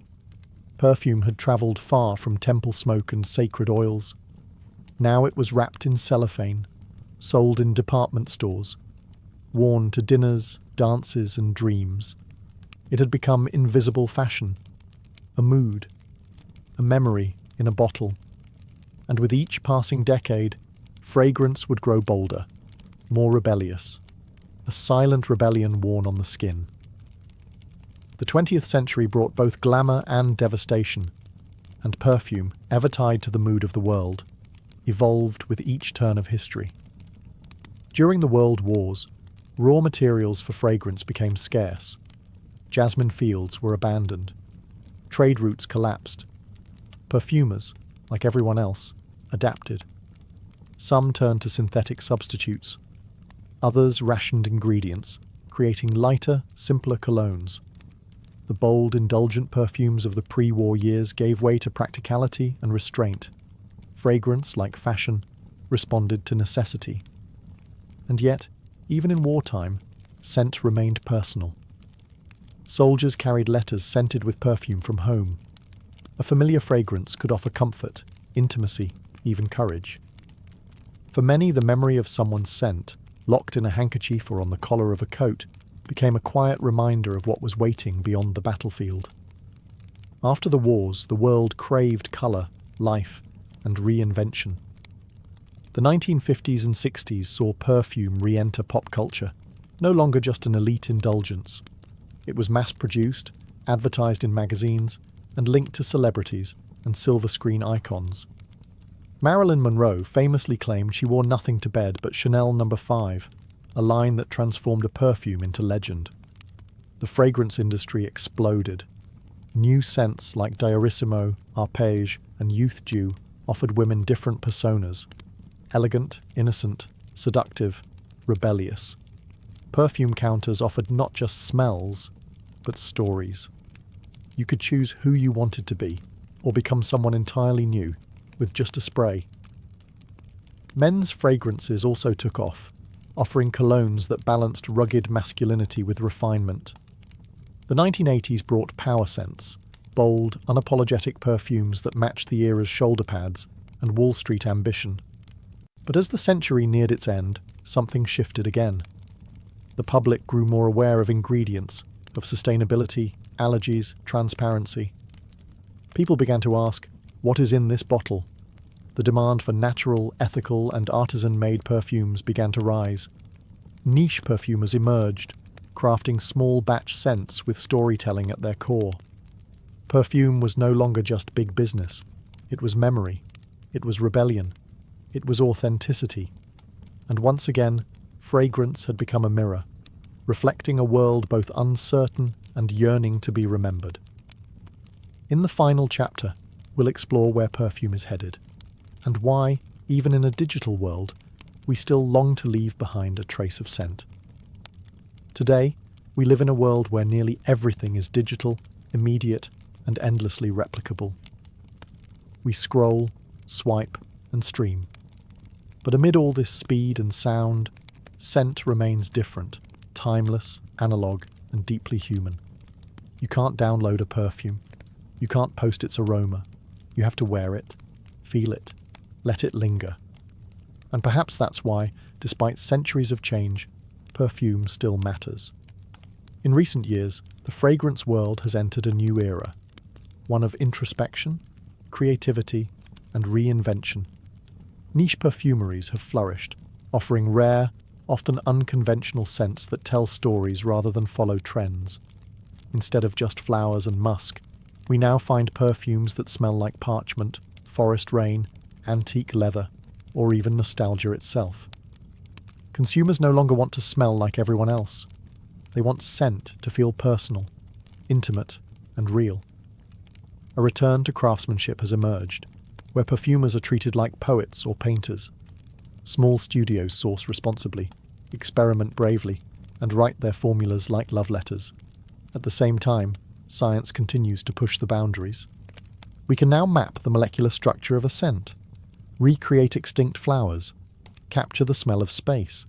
Perfume had travelled far from temple smoke and sacred oils. Now it was wrapped in cellophane, sold in department stores, worn to dinners, dances, and dreams. It had become invisible fashion, a mood, a memory in a bottle. And with each passing decade, fragrance would grow bolder, more rebellious, a silent rebellion worn on the skin. The 20th century brought both glamour and devastation, and perfume, ever tied to the mood of the world, evolved with each turn of history. During the World Wars, raw materials for fragrance became scarce. Jasmine fields were abandoned. Trade routes collapsed. Perfumers, like everyone else, adapted. Some turned to synthetic substitutes. Others rationed ingredients, creating lighter, simpler colognes. The bold, indulgent perfumes of the pre-war years gave way to practicality and restraint. Fragrance, like fashion, responded to necessity. And yet, even in wartime, scent remained personal. Soldiers carried letters scented with perfume from home. A familiar fragrance could offer comfort, intimacy, even courage. For many, the memory of someone's scent, locked in a handkerchief or on the collar of a coat, became a quiet reminder of what was waiting beyond the battlefield. After the wars, the world craved colour, life, and reinvention. The 1950s and 60s saw perfume re-enter pop culture, no longer just an elite indulgence. It was mass-produced, advertised in magazines, and linked to celebrities and silver screen icons. Marilyn Monroe famously claimed she wore nothing to bed but Chanel No. 5, a line that transformed a perfume into legend. The fragrance industry exploded. New scents like Diarissimo, Arpège, and Youth Dew offered women different personas: elegant, innocent, seductive, rebellious. Perfume counters offered not just smells, but stories. You could choose who you wanted to be, or become someone entirely new, with just a spray. Men's fragrances also took off, offering colognes that balanced rugged masculinity with refinement. The 1980s brought power scents, bold, unapologetic perfumes that matched the era's shoulder pads and Wall Street ambition. But as the century neared its end, something shifted again. The public grew more aware of ingredients, of sustainability, allergies, transparency. People began to ask, what is in this bottle? The demand for natural, ethical, and artisan-made perfumes began to rise. Niche perfumers emerged, crafting small batch scents with storytelling at their core. Perfume was no longer just big business. It was memory. It was rebellion. It was authenticity. And once again, fragrance had become a mirror, reflecting a world both uncertain and yearning to be remembered. In the final chapter, we'll explore where perfume is headed, and why, even in a digital world, we still long to leave behind a trace of scent. Today, we live in a world where nearly everything is digital, immediate, and endlessly replicable. We scroll, swipe, and stream. But amid all this speed and sound, scent remains different, timeless, analog, and deeply human. You can't download a perfume. You can't post its aroma. You have to wear it, feel it, let it linger. And perhaps that's why, despite centuries of change, perfume still matters. In recent years, the fragrance world has entered a new era, one of introspection, creativity, and reinvention. Niche perfumeries have flourished, offering rare, often unconventional scents that tell stories rather than follow trends. Instead of just flowers and musk, we now find perfumes that smell like parchment, forest rain, antique leather, or even nostalgia itself. Consumers no longer want to smell like everyone else. They want scent to feel personal, intimate, and real. A return to craftsmanship has emerged, where perfumers are treated like poets or painters. Small studios source responsibly, experiment bravely, and write their formulas like love letters. At the same time, science continues to push the boundaries. We can now map the molecular structure of a scent, recreate extinct flowers, capture the smell of space.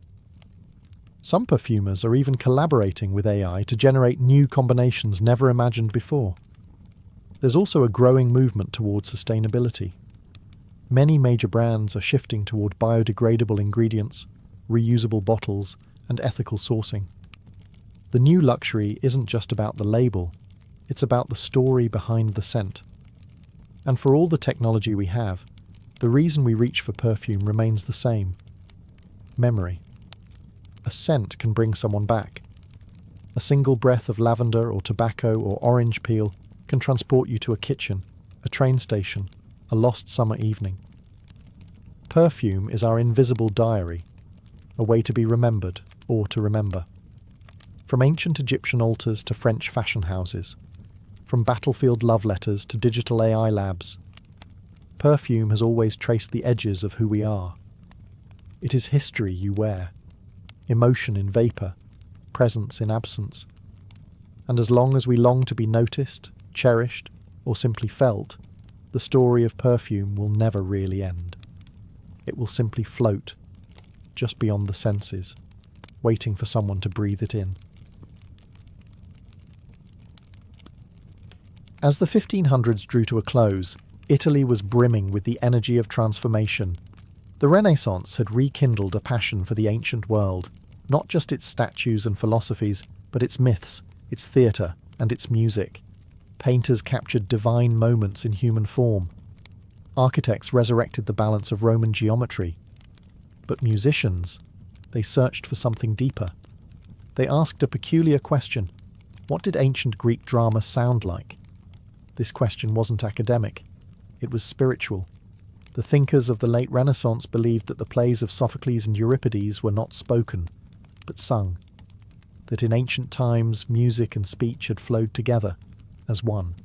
Some perfumers are even collaborating with AI to generate new combinations never imagined before. There's also a growing movement towards sustainability. Many major brands are shifting toward biodegradable ingredients, reusable bottles, and ethical sourcing. The new luxury isn't just about the label, it's about the story behind the scent. And for all the technology we have, the reason we reach for perfume remains the same: memory. A scent can bring someone back. A single breath of lavender or tobacco or orange peel can transport you to a kitchen, a train station, a lost summer evening. Perfume is our invisible diary, a way to be remembered or to remember. From ancient Egyptian altars to French fashion houses, from battlefield love letters to digital AI labs, perfume has always traced the edges of who we are. It is history you wear, emotion in vapour, presence in absence. And as long as we long to be noticed, cherished, or simply felt, the story of perfume will never really end. It will simply float, just beyond the senses, waiting for someone to breathe it in. As the 1500s drew to a close, Italy was brimming with the energy of transformation. The Renaissance had rekindled a passion for the ancient world, not just its statues and philosophies, but its myths, its theatre, and its music. Painters captured divine moments in human form. Architects resurrected the balance of Roman geometry. But musicians, they searched for something deeper. They asked a peculiar question: what did ancient Greek drama sound like? This question wasn't academic. It was spiritual. The thinkers of the late Renaissance believed that the plays of Sophocles and Euripides were not spoken, but sung. That in ancient times music and speech had flowed together, as one.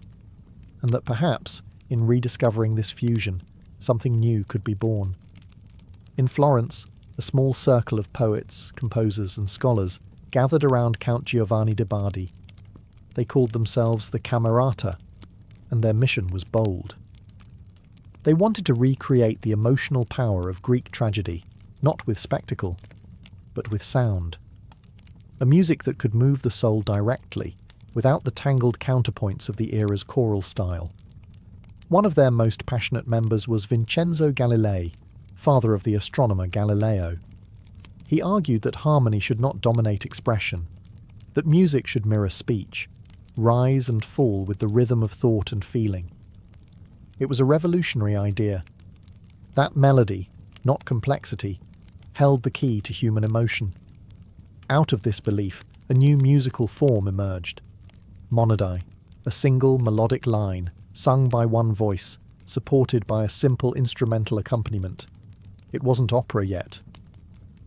And that perhaps, in rediscovering this fusion, something new could be born. In Florence, a small circle of poets, composers and scholars gathered around Count Giovanni de Bardi. They called themselves the Camerata, and their mission was bold. They wanted to recreate the emotional power of Greek tragedy, not with spectacle, but with sound. A music that could move the soul directly, without the tangled counterpoints of the era's choral style. One of their most passionate members was Vincenzo Galilei, father of the astronomer Galileo. He argued that harmony should not dominate expression. that music should mirror speech, rise and fall with the rhythm of thought and feeling. It was a revolutionary idea. That melody, not complexity, held the key to human emotion. Out of this belief, a new musical form emerged. Monody, a single melodic line, sung by one voice, supported by a simple instrumental accompaniment. It wasn't opera yet,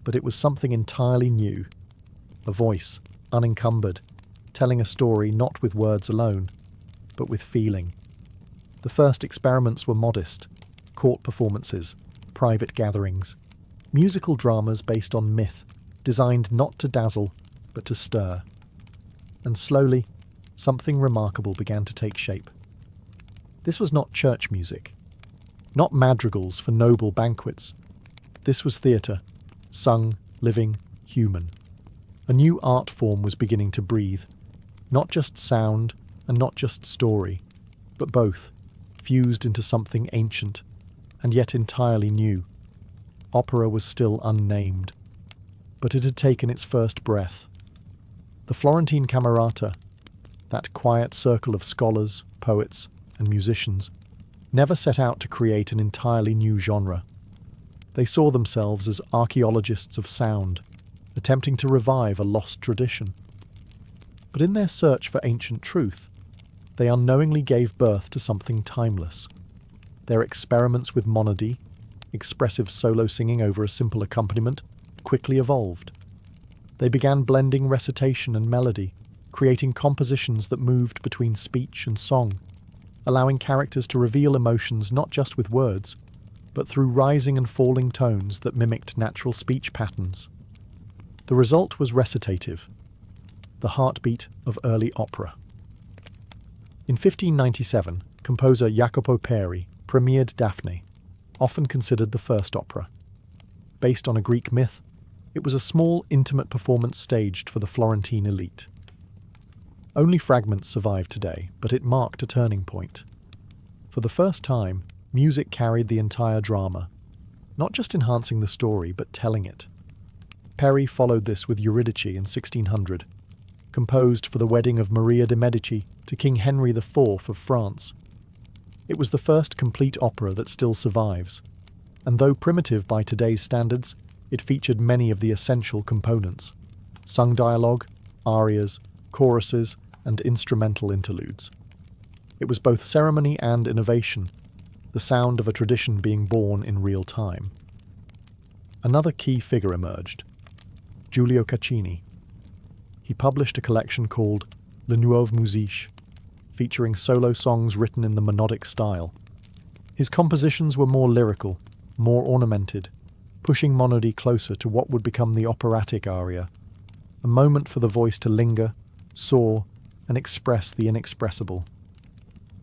but it was something entirely new. A voice, unencumbered, telling a story not with words alone, but with feeling. The first experiments were modest: court performances, private gatherings, musical dramas based on myth, designed not to dazzle, but to stir. And slowly, something remarkable began to take shape. This was not church music, not madrigals for noble banquets. This was theatre, sung, living, human. A new art form was beginning to breathe, not just sound and not just story, but both, fused into something ancient and yet entirely new. Opera was still unnamed, but it had taken its first breath. The Florentine Camerata, that quiet circle of scholars, poets, and musicians, never set out to create an entirely new genre. They saw themselves as archaeologists of sound, attempting to revive a lost tradition. But in their search for ancient truth, they unknowingly gave birth to something timeless. Their experiments with monody, expressive solo singing over a simple accompaniment, quickly evolved. They began blending recitation and melody, creating compositions that moved between speech and song, allowing characters to reveal emotions not just with words, but through rising and falling tones that mimicked natural speech patterns. The result was recitative, the heartbeat of early opera. In 1597, composer Jacopo Peri premiered Daphne, often considered the first opera. Based on a Greek myth, it was a small, intimate performance staged for the Florentine elite. Only fragments survive today, but it marked a turning point. For the first time, music carried the entire drama, not just enhancing the story, but telling it. Peri followed this with Eurydice in 1600, composed for the wedding of Maria de' Medici to King Henry IV of France. It was the first complete opera that still survives, and though primitive by today's standards, it featured many of the essential components: sung dialogue, arias, choruses, and instrumental interludes. It was both ceremony and innovation, the sound of a tradition being born in real time. Another key figure emerged: Giulio Caccini. He published a collection called Le Nuove Musique, featuring solo songs written in the monodic style. His compositions were more lyrical, more ornamented, pushing monody closer to what would become the operatic aria, a moment for the voice to linger, soar, and express the inexpressible.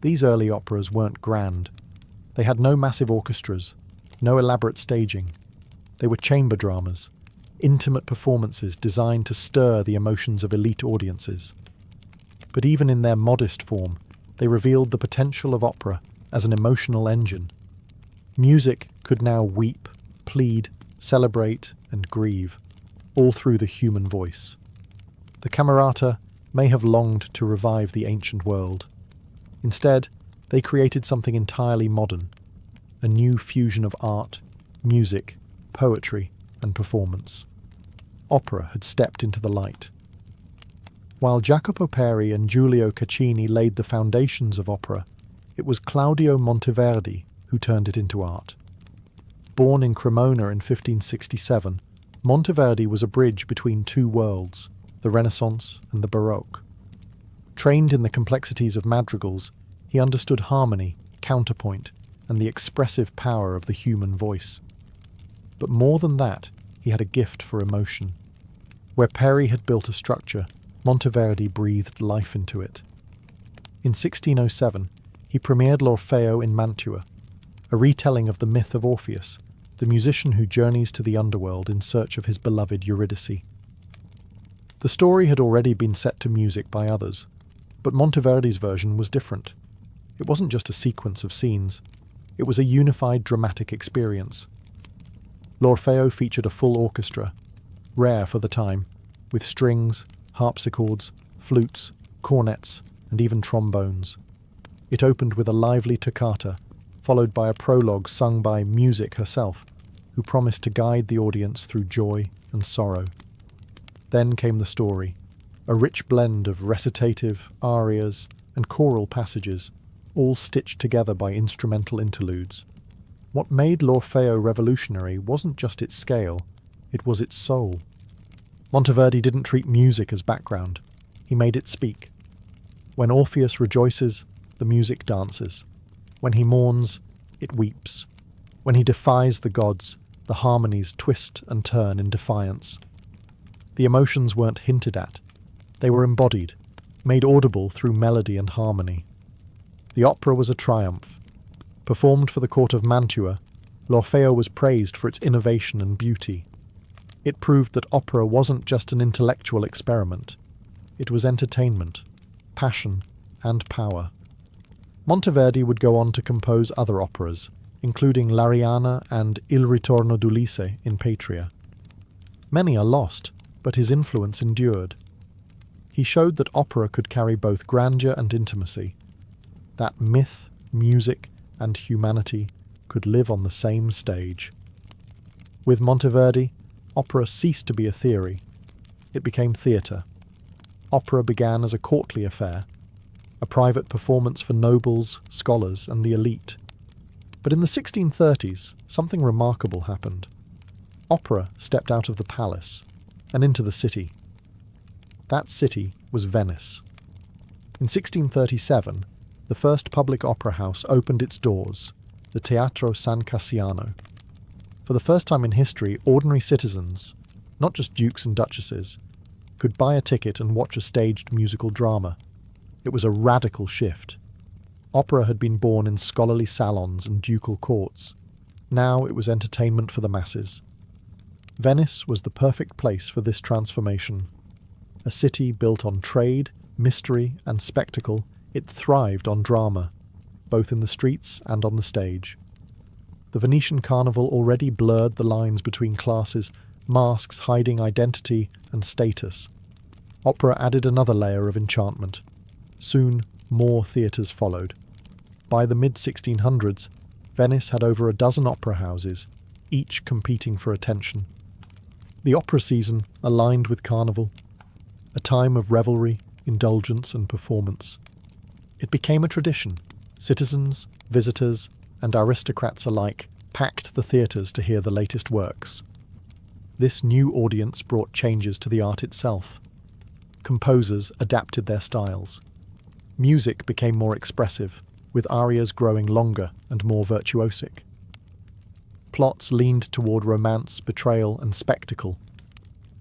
These early operas weren't grand. They had no massive orchestras, no elaborate staging. They were chamber dramas, intimate performances designed to stir the emotions of elite audiences. But even in their modest form, they revealed the potential of opera as an emotional engine. Music could now weep, plead, celebrate, and grieve, all through the human voice. The Camerata may have longed to revive the ancient world. Instead, they created something entirely modern, a new fusion of art, music, poetry, and performance. Opera had stepped into the light. While Jacopo Peri and Giulio Caccini laid the foundations of opera, it was Claudio Monteverdi who turned it into art. Born in Cremona in 1567, Monteverdi was a bridge between two worlds, the Renaissance and the Baroque. Trained in the complexities of madrigals, he understood harmony, counterpoint, and the expressive power of the human voice. But more than that, he had a gift for emotion. Where Peri had built a structure, Monteverdi breathed life into it. In 1607, he premiered L'Orfeo in Mantua, a retelling of the myth of Orpheus, the musician who journeys to the underworld in search of his beloved Eurydice. The story had already been set to music by others, but Monteverdi's version was different. It wasn't just a sequence of scenes, it was a unified dramatic experience. L'Orfeo featured a full orchestra, rare for the time, with strings, harpsichords, flutes, cornets, and even trombones. It opened with a lively toccata, followed by a prologue sung by Music herself, who promised to guide the audience through joy and sorrow. Then came the story, a rich blend of recitative, arias, and choral passages, all stitched together by instrumental interludes. What made L'Orfeo revolutionary wasn't just its scale, it was its soul. Monteverdi didn't treat music as background, he made it speak. When Orpheus rejoices, the music dances. When he mourns, it weeps. When he defies the gods, the harmonies twist and turn in defiance. The emotions weren't hinted at, they were embodied, made audible through melody and harmony. The opera was a triumph. Performed for the court of Mantua, L'Orfeo was praised for its innovation and beauty. It proved that opera wasn't just an intellectual experiment. It was entertainment, passion, and power. Monteverdi would go on to compose other operas, including L'Arianna and Il Ritorno d'Ulisse in Patria. Many are lost, but his influence endured. He showed that opera could carry both grandeur and intimacy, that myth, music, and humanity could live on the same stage. With Monteverdi, opera ceased to be a theory. It became theatre. Opera began as a courtly affair, a private performance for nobles, scholars, and the elite. But in the 1630s, something remarkable happened. Opera stepped out of the palace and into the city. That city was Venice. In 1637, the first public opera house opened its doors, the Teatro San Cassiano. For the first time in history, ordinary citizens, not just dukes and duchesses, could buy a ticket and watch a staged musical drama. It was a radical shift. Opera had been born in scholarly salons and ducal courts. Now it was entertainment for the masses. Venice was the perfect place for this transformation. A city built on trade, mystery, and spectacle, it thrived on drama, both in the streets and on the stage. The Venetian carnival already blurred the lines between classes, masks hiding identity and status. Opera added another layer of enchantment. Soon, more theatres followed. By the mid-1600s, Venice had over a dozen opera houses, each competing for attention. The opera season aligned with carnival, a time of revelry, indulgence, and performance. It became a tradition. Citizens, visitors, and aristocrats alike packed the theatres to hear the latest works. This new audience brought changes to the art itself. Composers adapted their styles. Music became more expressive, with arias growing longer and more virtuosic. Plots leaned toward romance, betrayal, and spectacle.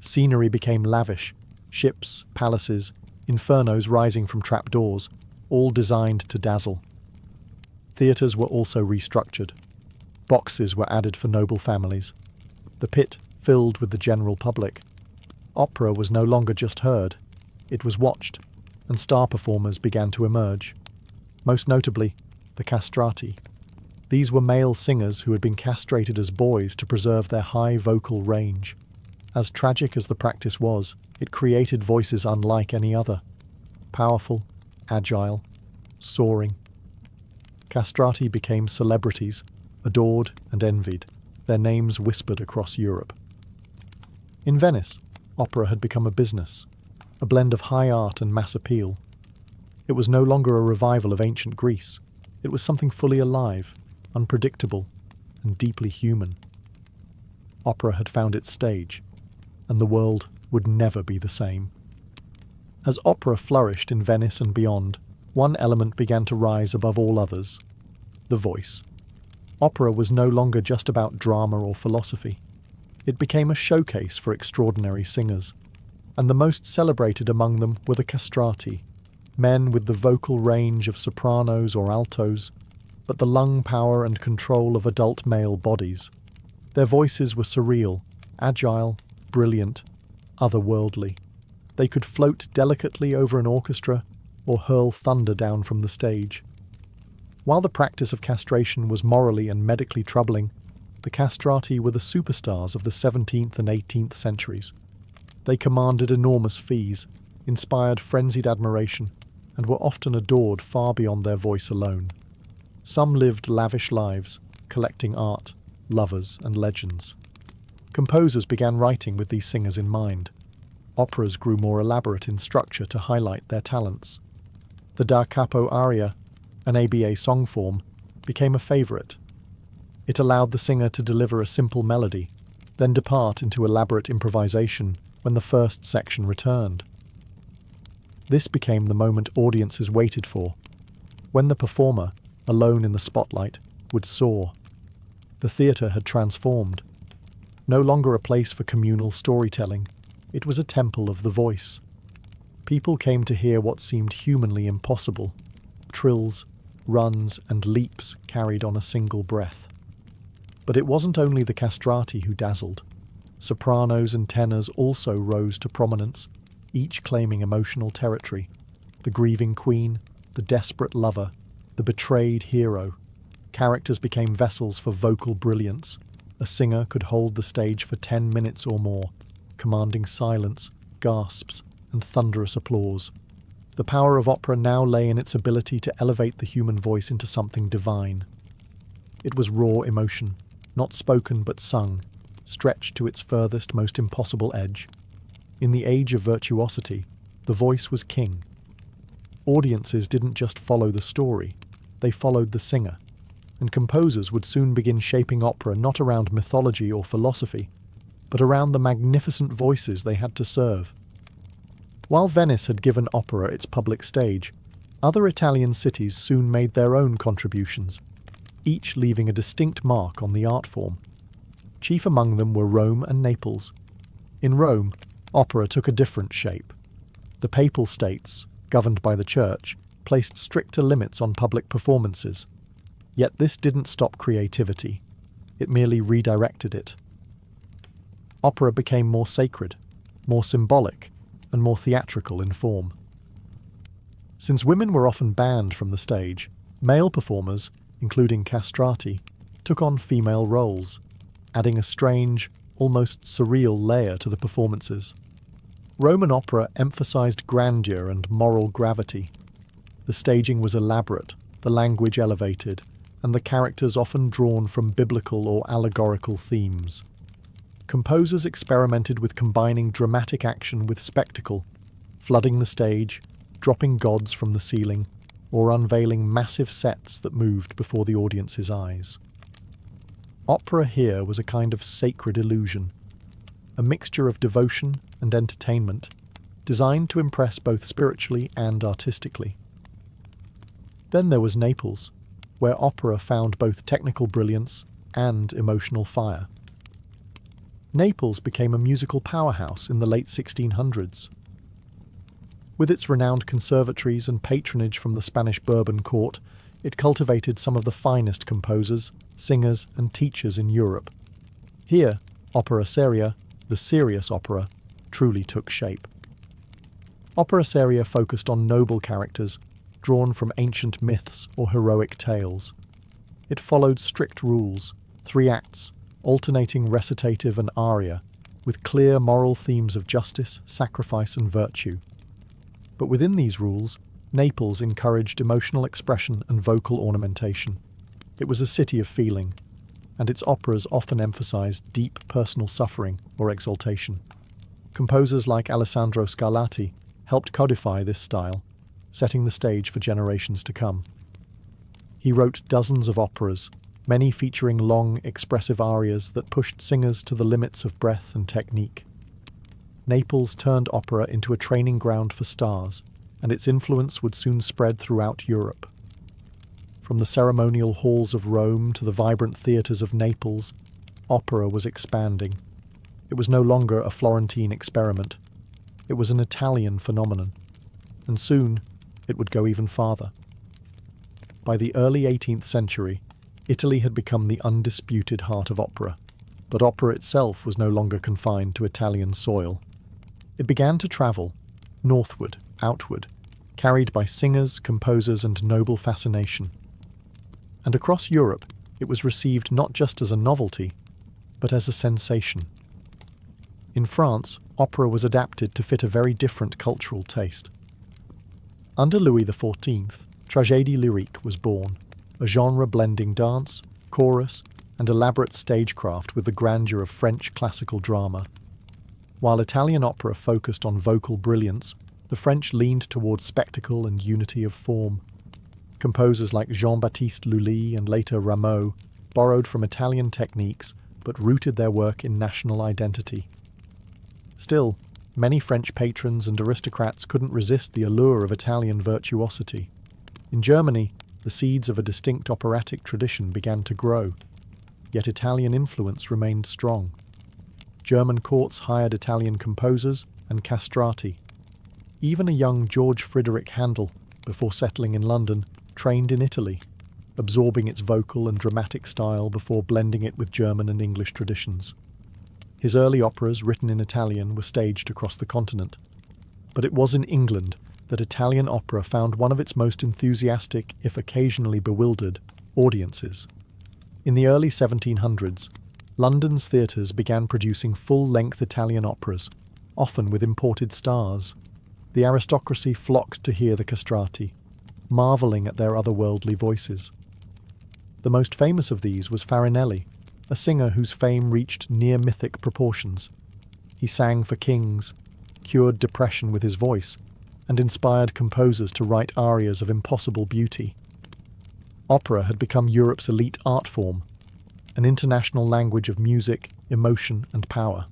Scenery became lavish, ships, palaces, infernos rising from trapdoors, all designed to dazzle. Theatres were also restructured. Boxes were added for noble families. The pit filled with the general public. Opera was no longer just heard, it was watched, and star performers began to emerge. Most notably, the castrati. These were male singers who had been castrated as boys to preserve their high vocal range. As tragic as the practice was, it created voices unlike any other. Powerful, agile, soaring. Castrati became celebrities, adored and envied, their names whispered across Europe. In Venice, opera had become a business, a blend of high art and mass appeal. It was no longer a revival of ancient Greece. It was something fully alive, unpredictable, and deeply human. Opera had found its stage, and the world would never be the same. As opera flourished in Venice and beyond, one element began to rise above all others: the voice. Opera was no longer just about drama or philosophy. It became a showcase for extraordinary singers, and the most celebrated among them were the castrati, men with the vocal range of sopranos or altos, but the lung power and control of adult male bodies. Their voices were surreal, agile, brilliant, otherworldly. They could float delicately over an orchestra or hurl thunder down from the stage. While the practice of castration was morally and medically troubling, the castrati were the superstars of the 17th and 18th centuries. They commanded enormous fees, inspired frenzied admiration, and were often adored far beyond their voice alone. Some lived lavish lives, collecting art, lovers, and legends. Composers began writing with these singers in mind. Operas grew more elaborate in structure to highlight their talents. The da capo aria, an ABA song form, became a favourite. It allowed the singer to deliver a simple melody, then depart into elaborate improvisation when the first section returned. This became the moment audiences waited for, when the performer, alone in the spotlight, would soar. The theatre had transformed. No longer a place for communal storytelling, it was a temple of the voice. People came to hear what seemed humanly impossible: trills, runs, and leaps carried on a single breath. But it wasn't only the castrati who dazzled. Sopranos and tenors also rose to prominence, each claiming emotional territory. The grieving queen, the desperate lover, the betrayed hero. Characters became vessels for vocal brilliance. A singer could hold the stage for 10 minutes or more, commanding silence, gasps, and thunderous applause. The power of opera now lay in its ability to elevate the human voice into something divine. It was raw emotion, not spoken but sung, stretched to its furthest, most impossible edge. In the age of virtuosity, the voice was king. Audiences didn't just follow the story, they followed the singer, and composers would soon begin shaping opera not around mythology or philosophy, but around the magnificent voices they had to serve. While Venice had given opera its public stage, other Italian cities soon made their own contributions, each leaving a distinct mark on the art form. Chief among them were Rome and Naples. In Rome, opera took a different shape. The Papal States, governed by the Church, placed stricter limits on public performances. Yet this didn't stop creativity. It merely redirected it. Opera became more sacred, more symbolic, and more theatrical in form. Since women were often banned from the stage, male performers, including castrati, took on female roles, adding a strange, almost surreal layer to the performances. Roman opera emphasized grandeur and moral gravity. The staging was elaborate, the language elevated, and the characters often drawn from biblical or allegorical themes. Composers experimented with combining dramatic action with spectacle, flooding the stage, dropping gods from the ceiling, or unveiling massive sets that moved before the audience's eyes. Opera here was a kind of sacred illusion, a mixture of devotion and entertainment, designed to impress both spiritually and artistically. Then there was Naples, where opera found both technical brilliance and emotional fire. Naples became a musical powerhouse in the late 1600s. With its renowned conservatories and patronage from the Spanish Bourbon court, it cultivated some of the finest composers, singers, and teachers in Europe. Here, opera seria, the serious opera, truly took shape. Opera seria focused on noble characters, drawn from ancient myths or heroic tales. It followed strict rules, 3 acts, alternating recitative and aria, with clear moral themes of justice, sacrifice, and virtue. But within these rules, Naples encouraged emotional expression and vocal ornamentation. It was a city of feeling, and its operas often emphasized deep personal suffering or exaltation. Composers like Alessandro Scarlatti helped codify this style, setting the stage for generations to come. He wrote dozens of operas, many featuring long, expressive arias that pushed singers to the limits of breath and technique. Naples turned opera into a training ground for stars, and its influence would soon spread throughout Europe. From the ceremonial halls of Rome to the vibrant theatres of Naples, opera was expanding. It was no longer a Florentine experiment. It was an Italian phenomenon, and soon it would go even farther. By the early 18th century, Italy had become the undisputed heart of opera, but opera itself was no longer confined to Italian soil. It began to travel, northward, outward, carried by singers, composers, and noble fascination. And across Europe, it was received not just as a novelty, but as a sensation. In France, opera was adapted to fit a very different cultural taste. Under Louis XIV, tragédie lyrique was born, a genre blending dance, chorus, and elaborate stagecraft with the grandeur of French classical drama. While Italian opera focused on vocal brilliance, the French leaned towards spectacle and unity of form. Composers like Jean-Baptiste Lully and later Rameau borrowed from Italian techniques but rooted their work in national identity. Still, many French patrons and aristocrats couldn't resist the allure of Italian virtuosity. In Germany, the seeds of a distinct operatic tradition began to grow, yet Italian influence remained strong. German courts hired Italian composers and castrati. Even a young George Frideric Handel, before settling in London, trained in Italy, absorbing its vocal and dramatic style before blending it with German and English traditions. His early operas, written in Italian, were staged across the continent. But it was in England that Italian opera found one of its most enthusiastic, if occasionally bewildered, audiences. In the early 1700s, London's theatres began producing full-length Italian operas, often with imported stars. The aristocracy flocked to hear the castrati, marvelling at their otherworldly voices. The most famous of these was Farinelli, a singer whose fame reached near-mythic proportions. He sang for kings, cured depression with his voice, and inspired composers to write arias of impossible beauty. Opera had become Europe's elite art form, an international language of music, emotion, and power.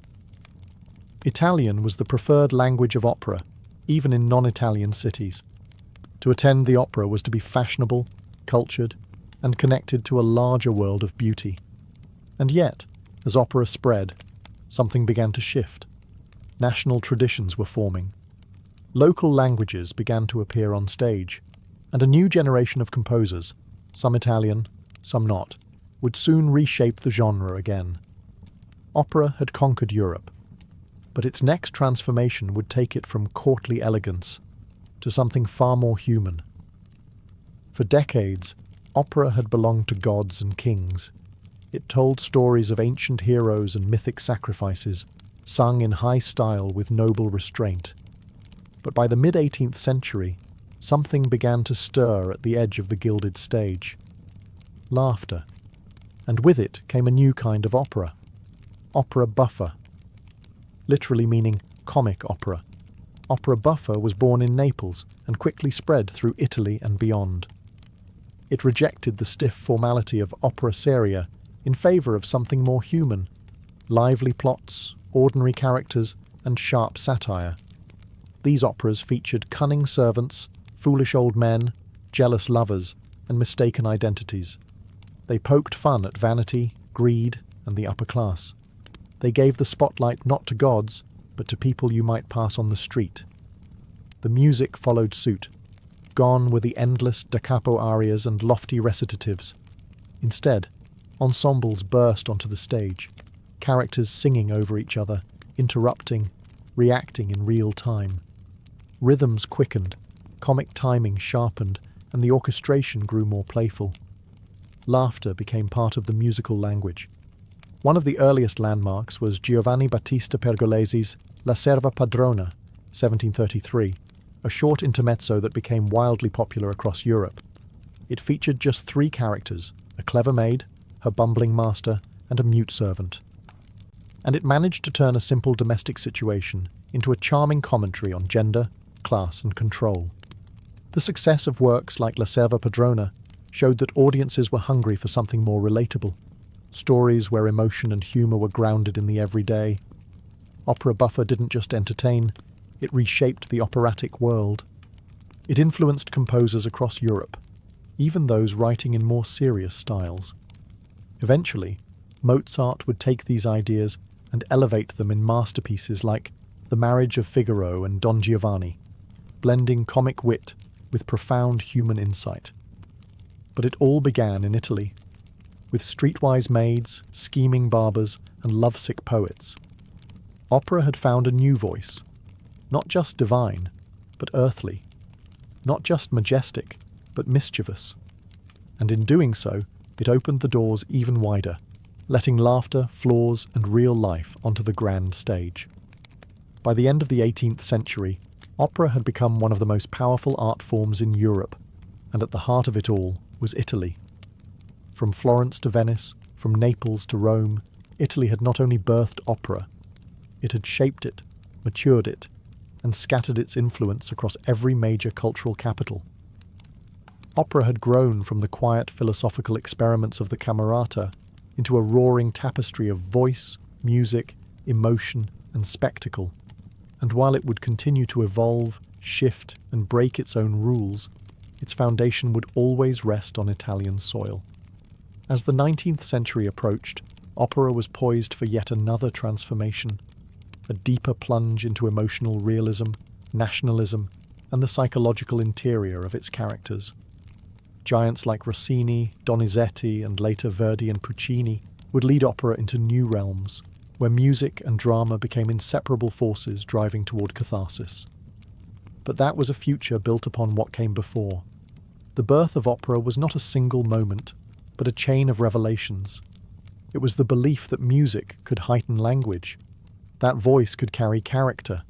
Italian was the preferred language of opera, even in non-Italian cities. To attend the opera was to be fashionable, cultured, and connected to a larger world of beauty. And yet, as opera spread, something began to shift. National traditions were forming. Local languages began to appear on stage, and a new generation of composers, some Italian, some not, would soon reshape the genre again. Opera had conquered Europe, but its next transformation would take it from courtly elegance to something far more human. For decades, opera had belonged to gods and kings. It told stories of ancient heroes and mythic sacrifices, sung in high style with noble restraint. But by the mid-18th century, something began to stir at the edge of the gilded stage. Laughter. And with it came a new kind of opera. Opera buffa. Literally meaning comic opera. Opera buffa was born in Naples and quickly spread through Italy and beyond. It rejected the stiff formality of opera seria in favour of something more human, lively plots, ordinary characters, and sharp satire. These operas featured cunning servants, foolish old men, jealous lovers, and mistaken identities. They poked fun at vanity, greed, and the upper class. They gave the spotlight not to gods, but to people you might pass on the street. The music followed suit. Gone were the endless da capo arias and lofty recitatives. Instead, ensembles burst onto the stage, characters singing over each other, interrupting, reacting in real time. Rhythms quickened, comic timing sharpened, and the orchestration grew more playful. Laughter became part of the musical language. One of the earliest landmarks was Giovanni Battista Pergolesi's La Serva Padrona, 1733, a short intermezzo that became wildly popular across Europe. It featured just 3 characters, a clever maid, her bumbling master, and a mute servant. And it managed to turn a simple domestic situation into a charming commentary on gender, class, and control. The success of works like La Serva Padrona showed that audiences were hungry for something more relatable, stories where emotion and humour were grounded in the everyday. Opera buffa didn't just entertain, it reshaped the operatic world. It influenced composers across Europe, even those writing in more serious styles. Eventually, Mozart would take these ideas and elevate them in masterpieces like The Marriage of Figaro and Don Giovanni, blending comic wit with profound human insight. But it all began in Italy, with streetwise maids, scheming barbers, and lovesick poets. Opera had found a new voice, not just divine, but earthly, not just majestic, but mischievous. And in doing so, it opened the doors even wider, letting laughter, flaws, and real life onto the grand stage. By the end of the 18th century, opera had become one of the most powerful art forms in Europe, and at the heart of it all was Italy. From Florence to Venice, from Naples to Rome, Italy had not only birthed opera, it had shaped it, matured it, and scattered its influence across every major cultural capital. Opera had grown from the quiet philosophical experiments of the Camerata into a roaring tapestry of voice, music, emotion, and spectacle. And while it would continue to evolve, shift, and break its own rules, its foundation would always rest on Italian soil. As the 19th century approached, opera was poised for yet another transformation, a deeper plunge into emotional realism, nationalism, and the psychological interior of its characters. Giants like Rossini, Donizetti, and later Verdi and Puccini would lead opera into new realms, where music and drama became inseparable forces driving toward catharsis. But that was a future built upon what came before. The birth of opera was not a single moment, but a chain of revelations. It was the belief that music could heighten language, that voice could carry character,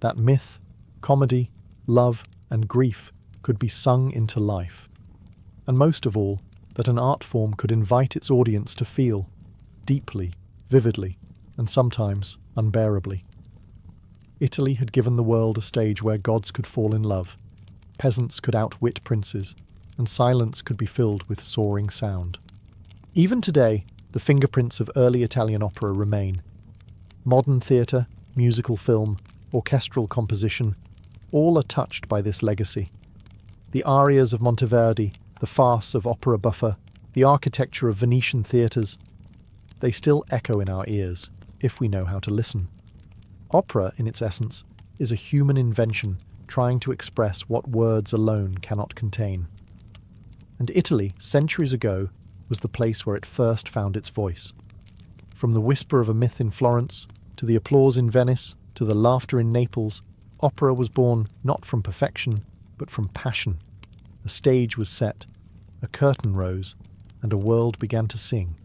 that myth, comedy, love, and grief could be sung into life. And most of all, that an art form could invite its audience to feel, deeply, vividly, and sometimes unbearably. Italy had given the world a stage where gods could fall in love, peasants could outwit princes, and silence could be filled with soaring sound. Even today, the fingerprints of early Italian opera remain. Modern theatre, musical film, orchestral composition, all are touched by this legacy. The arias of Monteverdi, the farce of opera buffa, the architecture of Venetian theatres, they still echo in our ears, if we know how to listen. Opera, in its essence, is a human invention trying to express what words alone cannot contain. And Italy, centuries ago, was the place where it first found its voice. From the whisper of a myth in Florence, to the applause in Venice, to the laughter in Naples, opera was born not from perfection, but from passion. A stage was set, a curtain rose, and a world began to sing.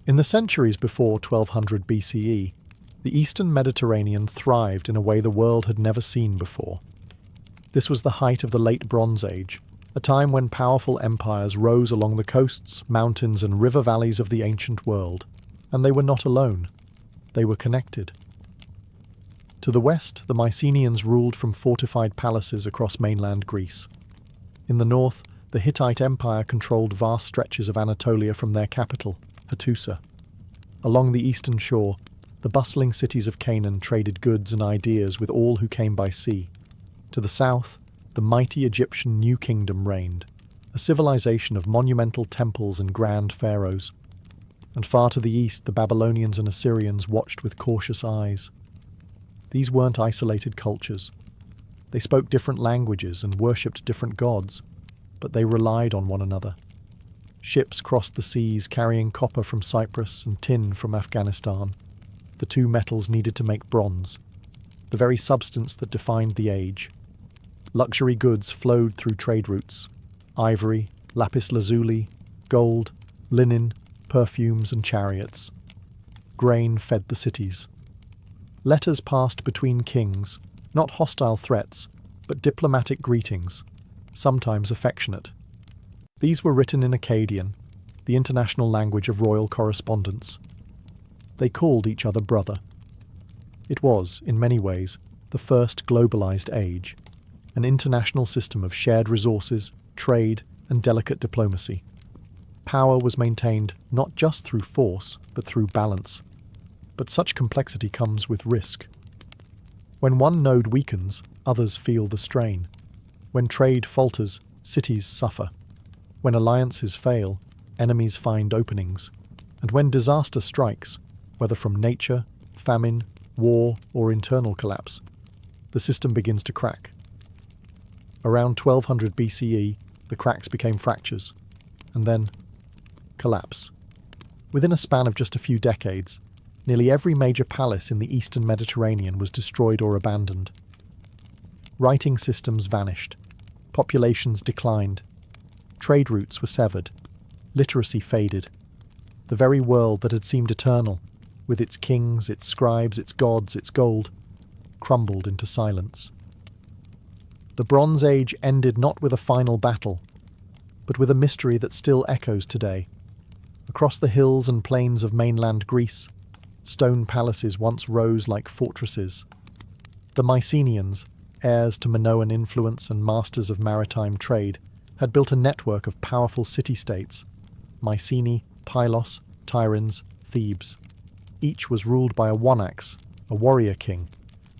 In the centuries before 1200 BCE, the Eastern Mediterranean thrived in a way the world had never seen before. This was the height of the Late Bronze Age, a time when powerful empires rose along the coasts, mountains, and river valleys of the ancient world, and they were not alone. They were connected. To the west, the Mycenaeans ruled from fortified palaces across mainland Greece. In the north, the Hittite Empire controlled vast stretches of Anatolia from their capital, Hattusa. Along the eastern shore, the bustling cities of Canaan traded goods and ideas with all who came by sea. To the south, the mighty Egyptian New Kingdom reigned, a civilization of monumental temples and grand pharaohs. And far to the east, the Babylonians and Assyrians watched with cautious eyes. These weren't isolated cultures. They spoke different languages and worshipped different gods, but they relied on one another. Ships crossed the seas carrying copper from Cyprus and tin from Afghanistan, the two metals needed to make bronze, the very substance that defined the age. Luxury goods flowed through trade routes: ivory, lapis lazuli, gold, linen, perfumes and chariots. Grain fed the cities. Letters passed between kings, not hostile threats, but diplomatic greetings, sometimes affectionate. These were written in Akkadian, the international language of royal correspondence. They called each other brother. It was, in many ways, the first globalized age, an international system of shared resources, trade, and delicate diplomacy. Power was maintained not just through force, but through balance. But such complexity comes with risk. When one node weakens, others feel the strain. When trade falters, cities suffer. When alliances fail, enemies find openings. And when disaster strikes, whether from nature, famine, war, or internal collapse, the system begins to crack. Around 1200 BCE, the cracks became fractures, and then collapse. Within a span of just a few decades, nearly every major palace in the eastern Mediterranean was destroyed or abandoned. Writing systems vanished. Populations declined. Trade routes were severed. Literacy faded. The very world that had seemed eternal, with its kings, its scribes, its gods, its gold, crumbled into silence. The Bronze Age ended not with a final battle, but with a mystery that still echoes today. Across the hills and plains of mainland Greece, stone palaces once rose like fortresses. The Mycenaeans, heirs to Minoan influence and masters of maritime trade, had built a network of powerful city-states: Mycenae, Pylos, Tiryns, Thebes. Each was ruled by a one-axe, a warrior king,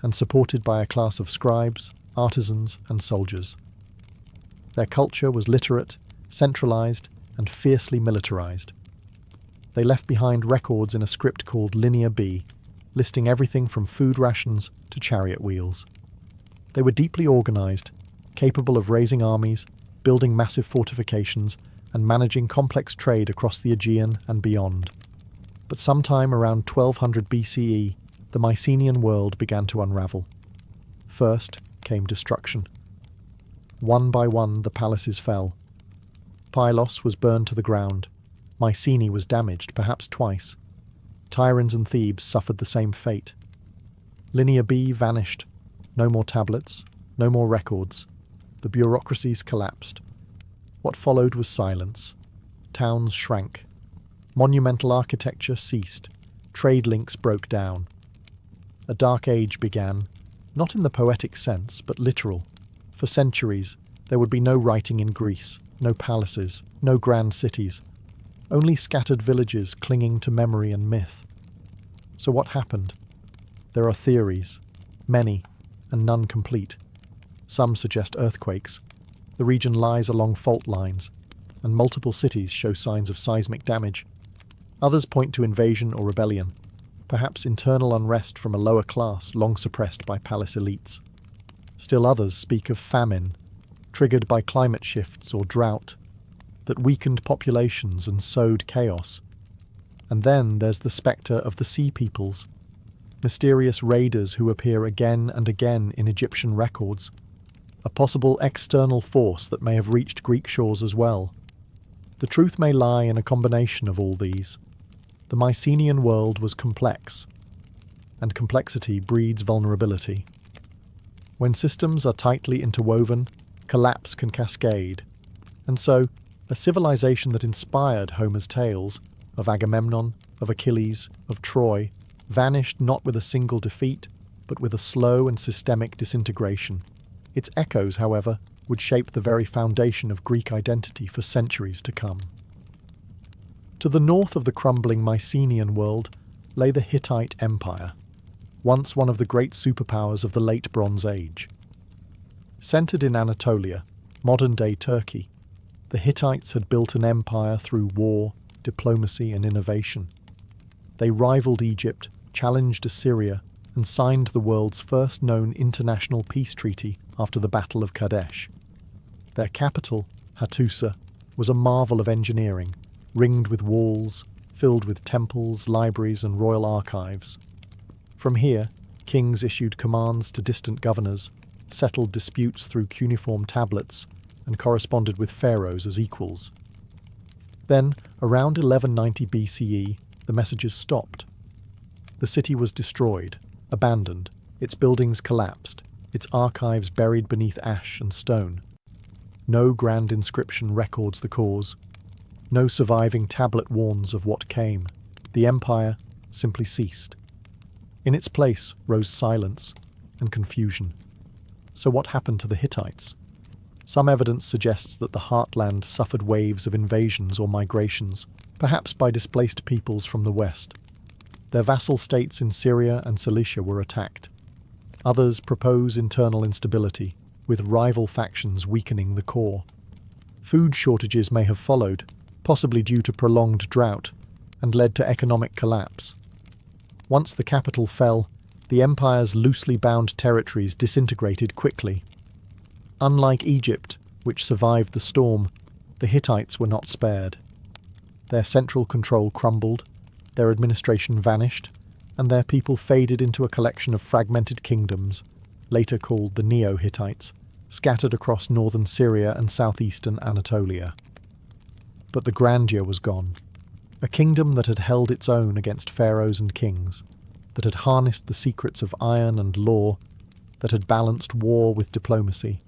and supported by a class of scribes, artisans, and soldiers. Their culture was literate, centralized, and fiercely militarized. They left behind records in a script called Linear B, listing everything from food rations to chariot wheels. They were deeply organized, capable of raising armies, building massive fortifications, and managing complex trade across the Aegean and beyond. But sometime around 1200 BCE, the Mycenaean world began to unravel. First came destruction. One by one, the palaces fell. Pylos was burned to the ground. Mycenae was damaged, perhaps twice. Tiryns and Thebes suffered the same fate. Linear B vanished. No more tablets, no more records. The bureaucracies collapsed. What followed was silence. Towns shrank. Monumental architecture ceased. Trade links broke down. A dark age began, not in the poetic sense, but literal. For centuries, there would be no writing in Greece, no palaces, no grand cities, only scattered villages clinging to memory and myth. So what happened? There are theories, many, and none complete. Some suggest earthquakes. The region lies along fault lines, and multiple cities show signs of seismic damage. Others point to invasion or rebellion, perhaps internal unrest from a lower class long suppressed by palace elites. Still others speak of famine, triggered by climate shifts or drought, that weakened populations and sowed chaos. And then there's the spectre of the Sea Peoples, mysterious raiders who appear again and again in Egyptian records, a possible external force that may have reached Greek shores as well. The truth may lie in a combination of all these. The Mycenaean world was complex, and complexity breeds vulnerability. When systems are tightly interwoven, collapse can cascade, and so a civilization that inspired Homer's tales of Agamemnon, of Achilles, of Troy, vanished not with a single defeat, but with a slow and systemic disintegration. Its echoes, however, would shape the very foundation of Greek identity for centuries to come. To the north of the crumbling Mycenaean world lay the Hittite Empire, once one of the great superpowers of the late Bronze Age. Centered in Anatolia, modern-day Turkey, the Hittites had built an empire through war, diplomacy, and innovation. They rivaled Egypt, challenged Assyria, and signed the world's first known international peace treaty after the Battle of Kadesh. Their capital, Hattusa, was a marvel of engineering, ringed with walls, filled with temples, libraries, and royal archives. From here, kings issued commands to distant governors, settled disputes through cuneiform tablets, and corresponded with pharaohs as equals. Then, around 1190 BCE, the messages stopped. The city was destroyed, abandoned, its buildings collapsed, its archives buried beneath ash and stone. No grand inscription records the cause. No surviving tablet warns of what came. The empire simply ceased. In its place rose silence and confusion. So what happened to the Hittites? Some evidence suggests that the heartland suffered waves of invasions or migrations, perhaps by displaced peoples from the west. Their vassal states in Syria and Cilicia were attacked. Others propose internal instability, with rival factions weakening the core. Food shortages may have followed, possibly due to prolonged drought, and led to economic collapse. Once the capital fell, the empire's loosely bound territories disintegrated quickly. Unlike Egypt, which survived the storm, the Hittites were not spared. Their central control crumbled, their administration vanished, and their people faded into a collection of fragmented kingdoms, later called the Neo-Hittites, scattered across northern Syria and southeastern Anatolia. But the grandeur was gone. A kingdom that had held its own against pharaohs and kings, that had harnessed the secrets of iron and law, that had balanced war with diplomacy,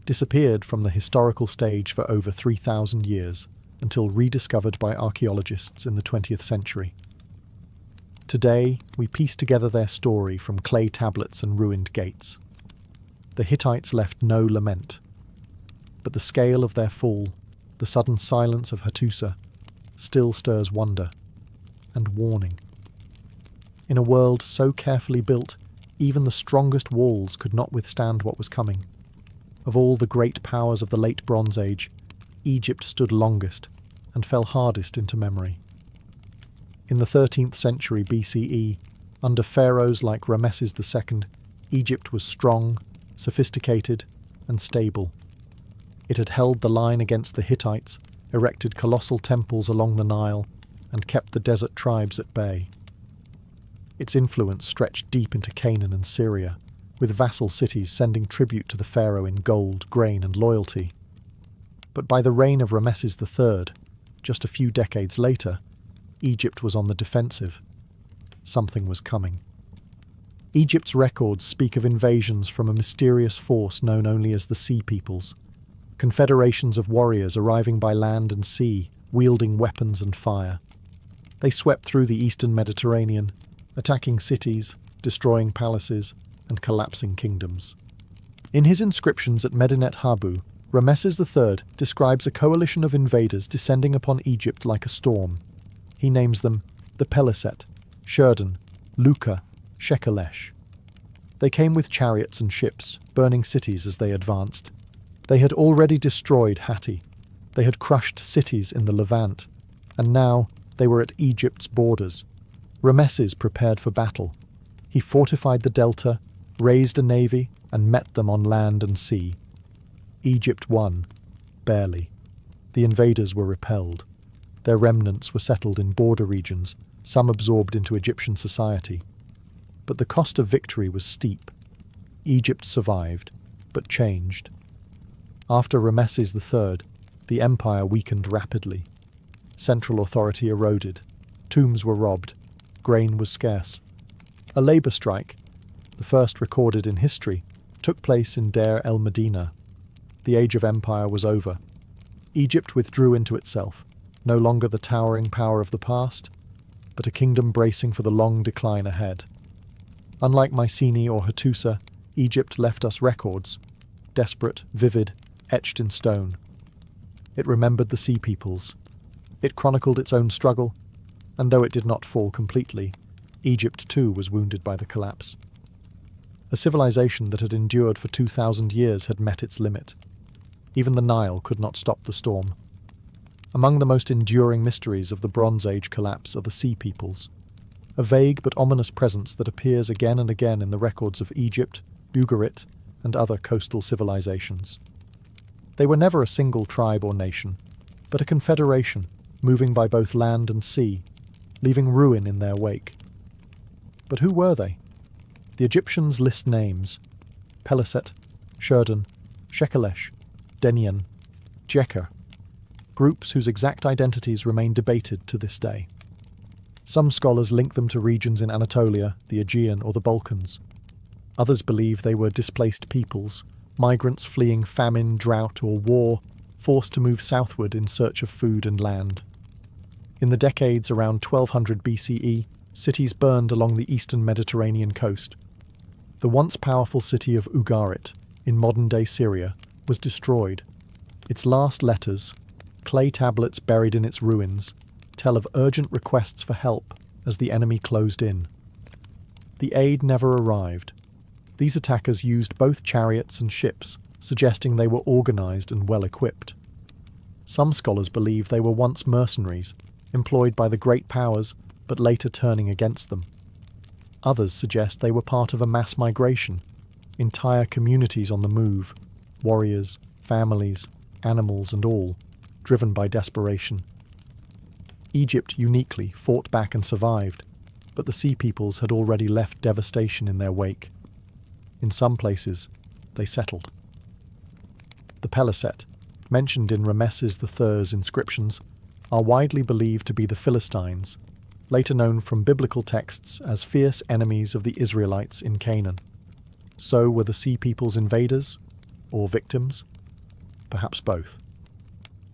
disappeared from the historical stage for over 3,000 years until rediscovered by archaeologists in the 20th century. Today, we piece together their story from clay tablets and ruined gates. The Hittites left no lament, but the scale of their fall, the sudden silence of Hattusa, still stirs wonder and warning. In a world so carefully built, even the strongest walls could not withstand what was coming. Of all the great powers of the late Bronze Age, Egypt stood longest and fell hardest into memory. In the 13th century BCE, under pharaohs like Ramesses II, Egypt was strong, sophisticated, and stable. It had held the line against the Hittites, erected colossal temples along the Nile, and kept the desert tribes at bay. Its influence stretched deep into Canaan and Syria, with vassal cities sending tribute to the pharaoh in gold, grain, and loyalty. But by the reign of Ramesses III, just a few decades later, Egypt was on the defensive. Something was coming. Egypt's records speak of invasions from a mysterious force known only as the Sea Peoples, confederations of warriors arriving by land and sea, wielding weapons and fire. They swept through the eastern Mediterranean, attacking cities, destroying palaces, and collapsing kingdoms. In his inscriptions at Medinet Habu, Ramesses III describes a coalition of invaders descending upon Egypt like a storm. He names them the Peliset, Sherdan, Luka, Shekelesh. They came with chariots and ships, burning cities as they advanced. They had already destroyed Hatti. They had crushed cities in the Levant, and now they were at Egypt's borders. Ramesses prepared for battle. He fortified the delta, raised a navy, and met them on land and sea. Egypt won, barely. The invaders were repelled. Their remnants were settled in border regions, some absorbed into Egyptian society. But the cost of victory was steep. Egypt survived, but changed. After Ramesses III, the empire weakened rapidly. Central authority eroded. Tombs were robbed. Grain was scarce. A labour strike, the first recorded in history, took place in Deir el-Medina. The age of empire was over. Egypt withdrew into itself, no longer the towering power of the past, but a kingdom bracing for the long decline ahead. Unlike Mycenae or Hattusa, Egypt left us records, desperate, vivid, etched in stone. It remembered the Sea Peoples. It chronicled its own struggle, and though it did not fall completely, Egypt too was wounded by the collapse. A civilization that had endured for 2,000 years had met its limit. Even the Nile could not stop the storm. Among the most enduring mysteries of the Bronze Age collapse are the Sea Peoples, a vague but ominous presence that appears again and again in the records of Egypt, Ugarit, and other coastal civilizations. They were never a single tribe or nation, but a confederation, moving by both land and sea, leaving ruin in their wake. But who were they? The Egyptians list names: Peliset, Sherdan, Shekelesh, Denian, Jeker, groups whose exact identities remain debated to this day. Some scholars link them to regions in Anatolia, the Aegean, or the Balkans. Others believe they were displaced peoples, migrants fleeing famine, drought, or war, forced to move southward in search of food and land. In the decades around 1200 BCE, cities burned along the eastern Mediterranean coast. The once powerful city of Ugarit, in modern-day Syria, was destroyed. Its last letters, clay tablets buried in its ruins, tell of urgent requests for help as the enemy closed in. The aid never arrived. These attackers used both chariots and ships, suggesting they were organized and well-equipped. Some scholars believe they were once mercenaries, employed by the great powers, but later turning against them. Others suggest they were part of a mass migration, entire communities on the move, warriors, families, animals and all, driven by desperation. Egypt uniquely fought back and survived, but the Sea Peoples had already left devastation in their wake. In some places, they settled. The Peliset, mentioned in Ramesses III's inscriptions, are widely believed to be the Philistines, later known from biblical texts as fierce enemies of the Israelites in Canaan. So were the Sea People's invaders, or victims? Perhaps both.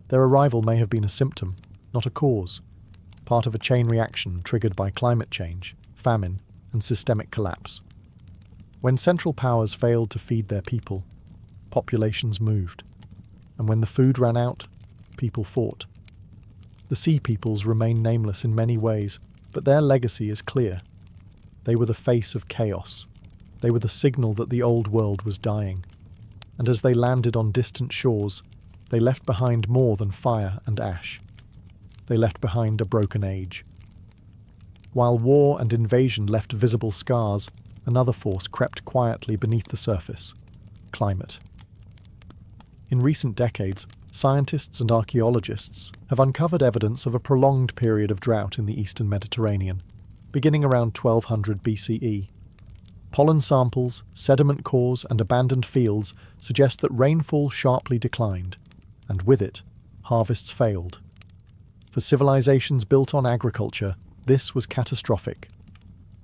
Their arrival may have been a symptom, not a cause, part of a chain reaction triggered by climate change, famine, and systemic collapse. When central powers failed to feed their people, populations moved, and when the food ran out, people fought. The Sea Peoples remain nameless in many ways, but their legacy is clear. They were the face of chaos. They were the signal that the old world was dying. And as they landed on distant shores, they left behind more than fire and ash. They left behind a broken age. While war and invasion left visible scars, another force crept quietly beneath the surface: climate. In recent decades, scientists and archaeologists have uncovered evidence of a prolonged period of drought in the eastern Mediterranean, beginning around 1200 BCE. Pollen samples, sediment cores, and abandoned fields suggest that rainfall sharply declined, and with it, harvests failed. For civilizations built on agriculture, this was catastrophic.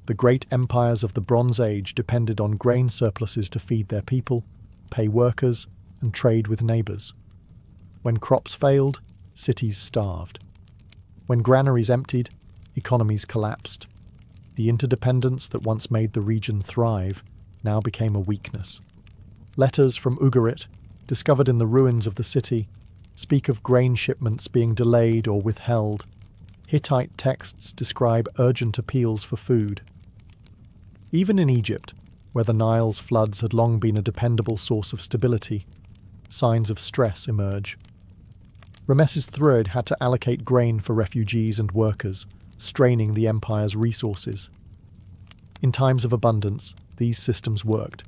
The great empires of the Bronze Age depended on grain surpluses to feed their people, pay workers, and trade with neighbors. When crops failed, cities starved. When granaries emptied, economies collapsed. The interdependence that once made the region thrive now became a weakness. Letters from Ugarit, discovered in the ruins of the city, speak of grain shipments being delayed or withheld. Hittite texts describe urgent appeals for food. Even in Egypt, where the Nile's floods had long been a dependable source of stability, signs of stress emerge. Rameses III had to allocate grain for refugees and workers, straining the empire's resources. In times of abundance, these systems worked,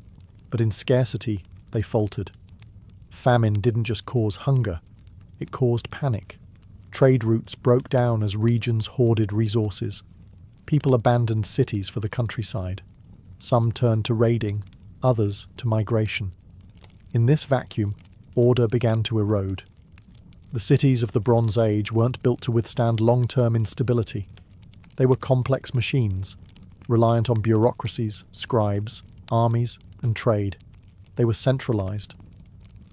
but in scarcity, they faltered. Famine didn't just cause hunger, it caused panic. Trade routes broke down as regions hoarded resources. People abandoned cities for the countryside. Some turned to raiding, others to migration. In this vacuum, order began to erode. The cities of the Bronze Age weren't built to withstand long-term instability. They were complex machines, reliant on bureaucracies, scribes, armies, and trade. They were centralized.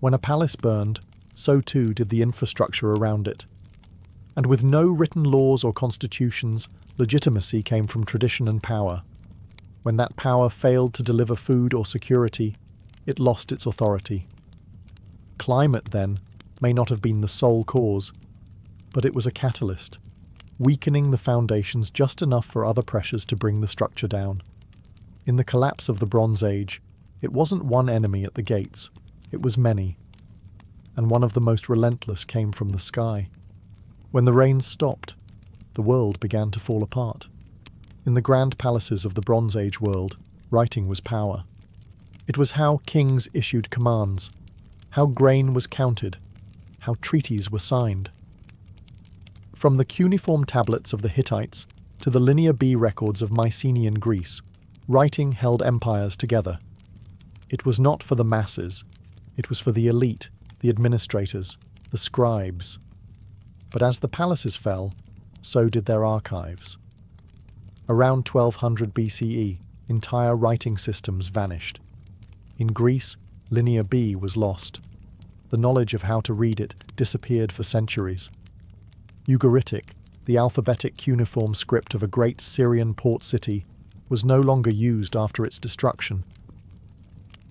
When a palace burned, so too did the infrastructure around it. And with no written laws or constitutions, legitimacy came from tradition and power. When that power failed to deliver food or security, it lost its authority. Climate, then, may not have been the sole cause, but it was a catalyst, weakening the foundations just enough for other pressures to bring the structure down. In the collapse of the Bronze Age, it wasn't one enemy at the gates, it was many. And one of the most relentless came from the sky. When the rains stopped, the world began to fall apart. In the grand palaces of the Bronze Age world, writing was power. It was how kings issued commands, how grain was counted, how treaties were signed. From the cuneiform tablets of the Hittites to the Linear B records of Mycenaean Greece, writing held empires together. It was not for the masses, it was for the elite, the administrators, the scribes. But as the palaces fell, so did their archives. Around 1200 BCE, entire writing systems vanished. In Greece, Linear B was lost. The knowledge of how to read it disappeared for centuries. Ugaritic, the alphabetic cuneiform script of a great Syrian port city, was no longer used after its destruction.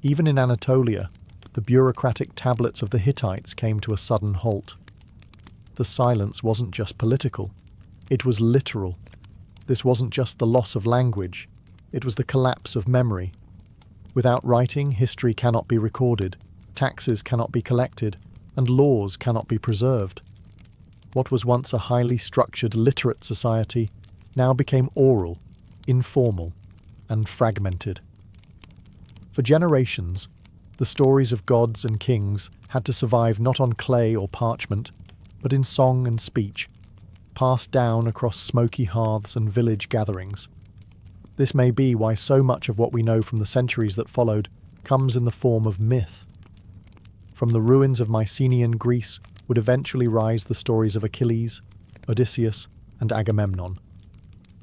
Even in Anatolia, the bureaucratic tablets of the Hittites came to a sudden halt. The silence wasn't just political, it was literal. This wasn't just the loss of language, it was the collapse of memory. Without writing, history cannot be recorded, taxes cannot be collected, and laws cannot be preserved. What was once a highly structured, literate society now became oral, informal, and fragmented. For generations, the stories of gods and kings had to survive not on clay or parchment, but in song and speech, passed down across smoky hearths and village gatherings. This may be why so much of what we know from the centuries that followed comes in the form of myth. From the ruins of Mycenaean Greece would eventually rise the stories of Achilles, Odysseus, and Agamemnon.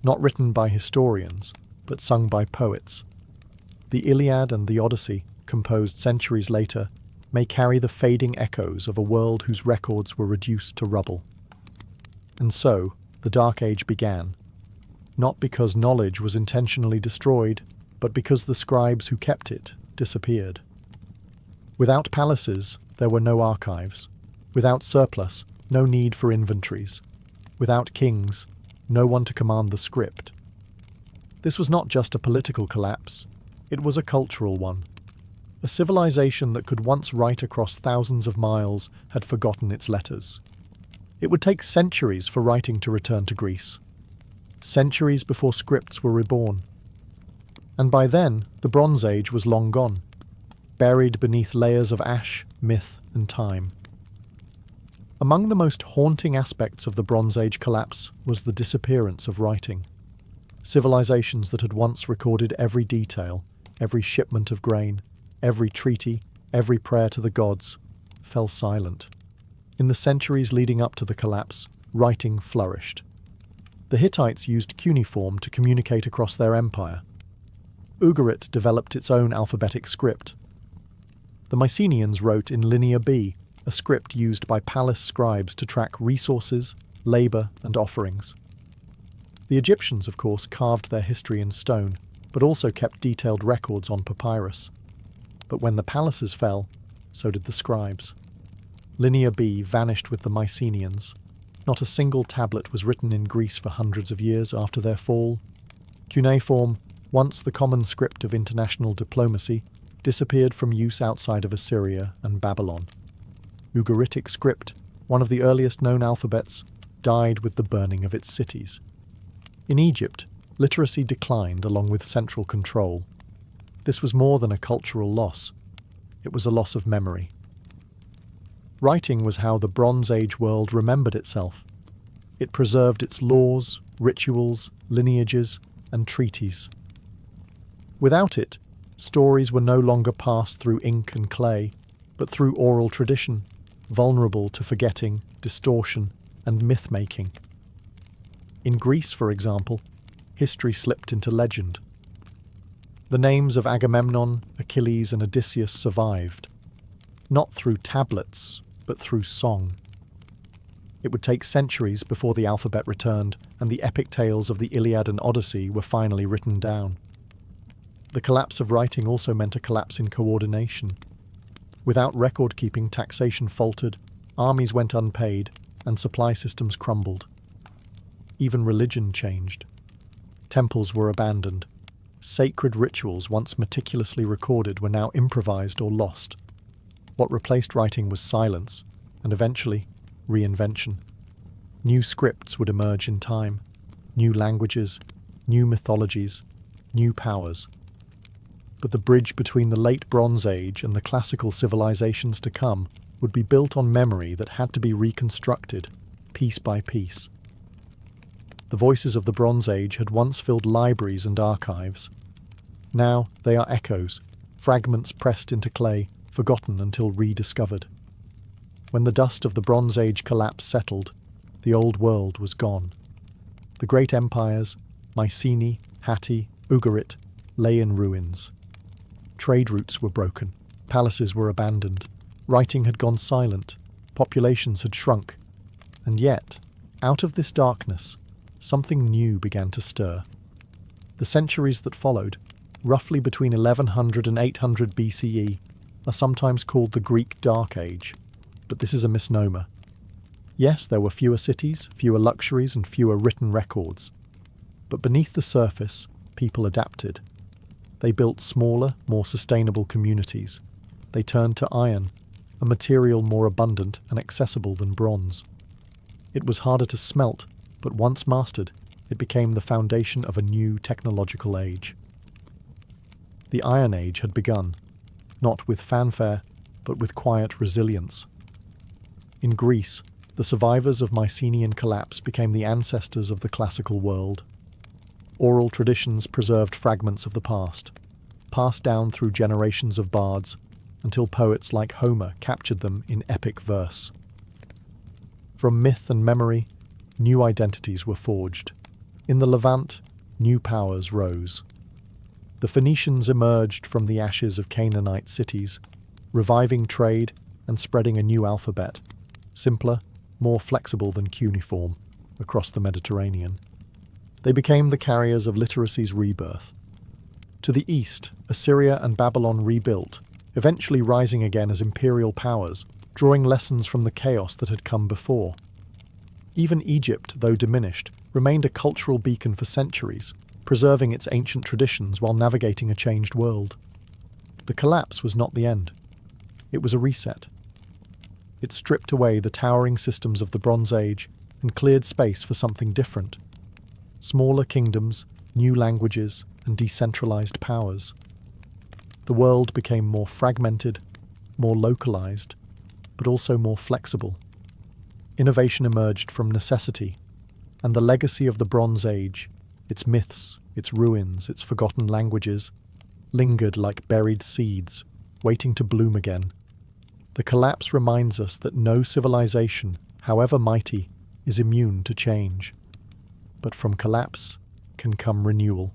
Not written by historians, but sung by poets. The Iliad and the Odyssey, composed centuries later, may carry the fading echoes of a world whose records were reduced to rubble. And so, the Dark Age began, not because knowledge was intentionally destroyed, but because the scribes who kept it disappeared. Without palaces, there were no archives. Without surplus, no need for inventories. Without kings, no one to command the script. This was not just a political collapse, it was a cultural one. A civilization that could once write across thousands of miles had forgotten its letters. It would take centuries for writing to return to Greece. Centuries before scripts were reborn. And by then, the Bronze Age was long gone, buried beneath layers of ash, myth, and time. Among the most haunting aspects of the Bronze Age collapse was the disappearance of writing. Civilizations that had once recorded every detail, every shipment of grain, every treaty, every prayer to the gods, fell silent. In the centuries leading up to the collapse, writing flourished. The Hittites used cuneiform to communicate across their empire. Ugarit developed its own alphabetic script. The Mycenaeans wrote in Linear B, a script used by palace scribes to track resources, labour, and offerings. The Egyptians, of course, carved their history in stone, but also kept detailed records on papyrus. But when the palaces fell, so did the scribes. Linear B vanished with the Mycenaeans. Not a single tablet was written in Greece for hundreds of years after their fall. Cuneiform, once the common script of international diplomacy, disappeared from use outside of Assyria and Babylon. Ugaritic script, one of the earliest known alphabets, died with the burning of its cities. In Egypt, literacy declined along with central control. This was more than a cultural loss. It was a loss of memory. Writing was how the Bronze Age world remembered itself. It preserved its laws, rituals, lineages, and treaties. Without it, stories were no longer passed through ink and clay, but through oral tradition, vulnerable to forgetting, distortion, and myth-making. In Greece, for example, history slipped into legend. The names of Agamemnon, Achilles, and Odysseus survived, not through tablets, but through song. It would take centuries before the alphabet returned and the epic tales of the Iliad and Odyssey were finally written down. The collapse of writing also meant a collapse in coordination. Without record-keeping, taxation faltered, armies went unpaid, and supply systems crumbled. Even religion changed. Temples were abandoned. Sacred rituals once meticulously recorded were now improvised or lost. What replaced writing was silence, and eventually, reinvention. New scripts would emerge in time, new languages, new mythologies, new powers. But the bridge between the late Bronze Age and the classical civilizations to come would be built on memory that had to be reconstructed, piece by piece. The voices of the Bronze Age had once filled libraries and archives. Now they are echoes, fragments pressed into clay, forgotten until rediscovered. When the dust of the Bronze Age collapse settled, the old world was gone. The great empires, Mycenae, Hatti, Ugarit, lay in ruins. Trade routes were broken, palaces were abandoned, writing had gone silent, populations had shrunk, and yet, out of this darkness, something new began to stir. The centuries that followed, roughly between 1100 and 800 BCE, are sometimes called the Greek Dark Age, but this is a misnomer. Yes, there were fewer cities, fewer luxuries, and fewer written records. But beneath the surface, people adapted. They built smaller, more sustainable communities. They turned to iron, a material more abundant and accessible than bronze. It was harder to smelt, but once mastered, it became the foundation of a new technological age. The Iron Age had begun, not with fanfare, but with quiet resilience. In Greece, the survivors of Mycenaean collapse became the ancestors of the classical world. Oral traditions preserved fragments of the past, passed down through generations of bards, until poets like Homer captured them in epic verse. From myth and memory, new identities were forged. In the Levant, new powers rose. The Phoenicians emerged from the ashes of Canaanite cities, reviving trade and spreading a new alphabet, simpler, more flexible than cuneiform, across the Mediterranean. They became the carriers of literacy's rebirth. To the east, Assyria and Babylon rebuilt, eventually rising again as imperial powers, drawing lessons from the chaos that had come before. Even Egypt, though diminished, remained a cultural beacon for centuries, preserving its ancient traditions while navigating a changed world. The collapse was not the end. It was a reset. It stripped away the towering systems of the Bronze Age and cleared space for something different. Smaller kingdoms, new languages, and decentralized powers. The world became more fragmented, more localized, but also more flexible. Innovation emerged from necessity, and the legacy of the Bronze Age, its myths, its ruins, its forgotten languages, lingered like buried seeds, waiting to bloom again. The collapse reminds us that no civilization, however mighty, is immune to change. But from collapse can come renewal.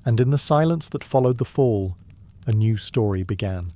And in the silence that followed the fall, a new story began.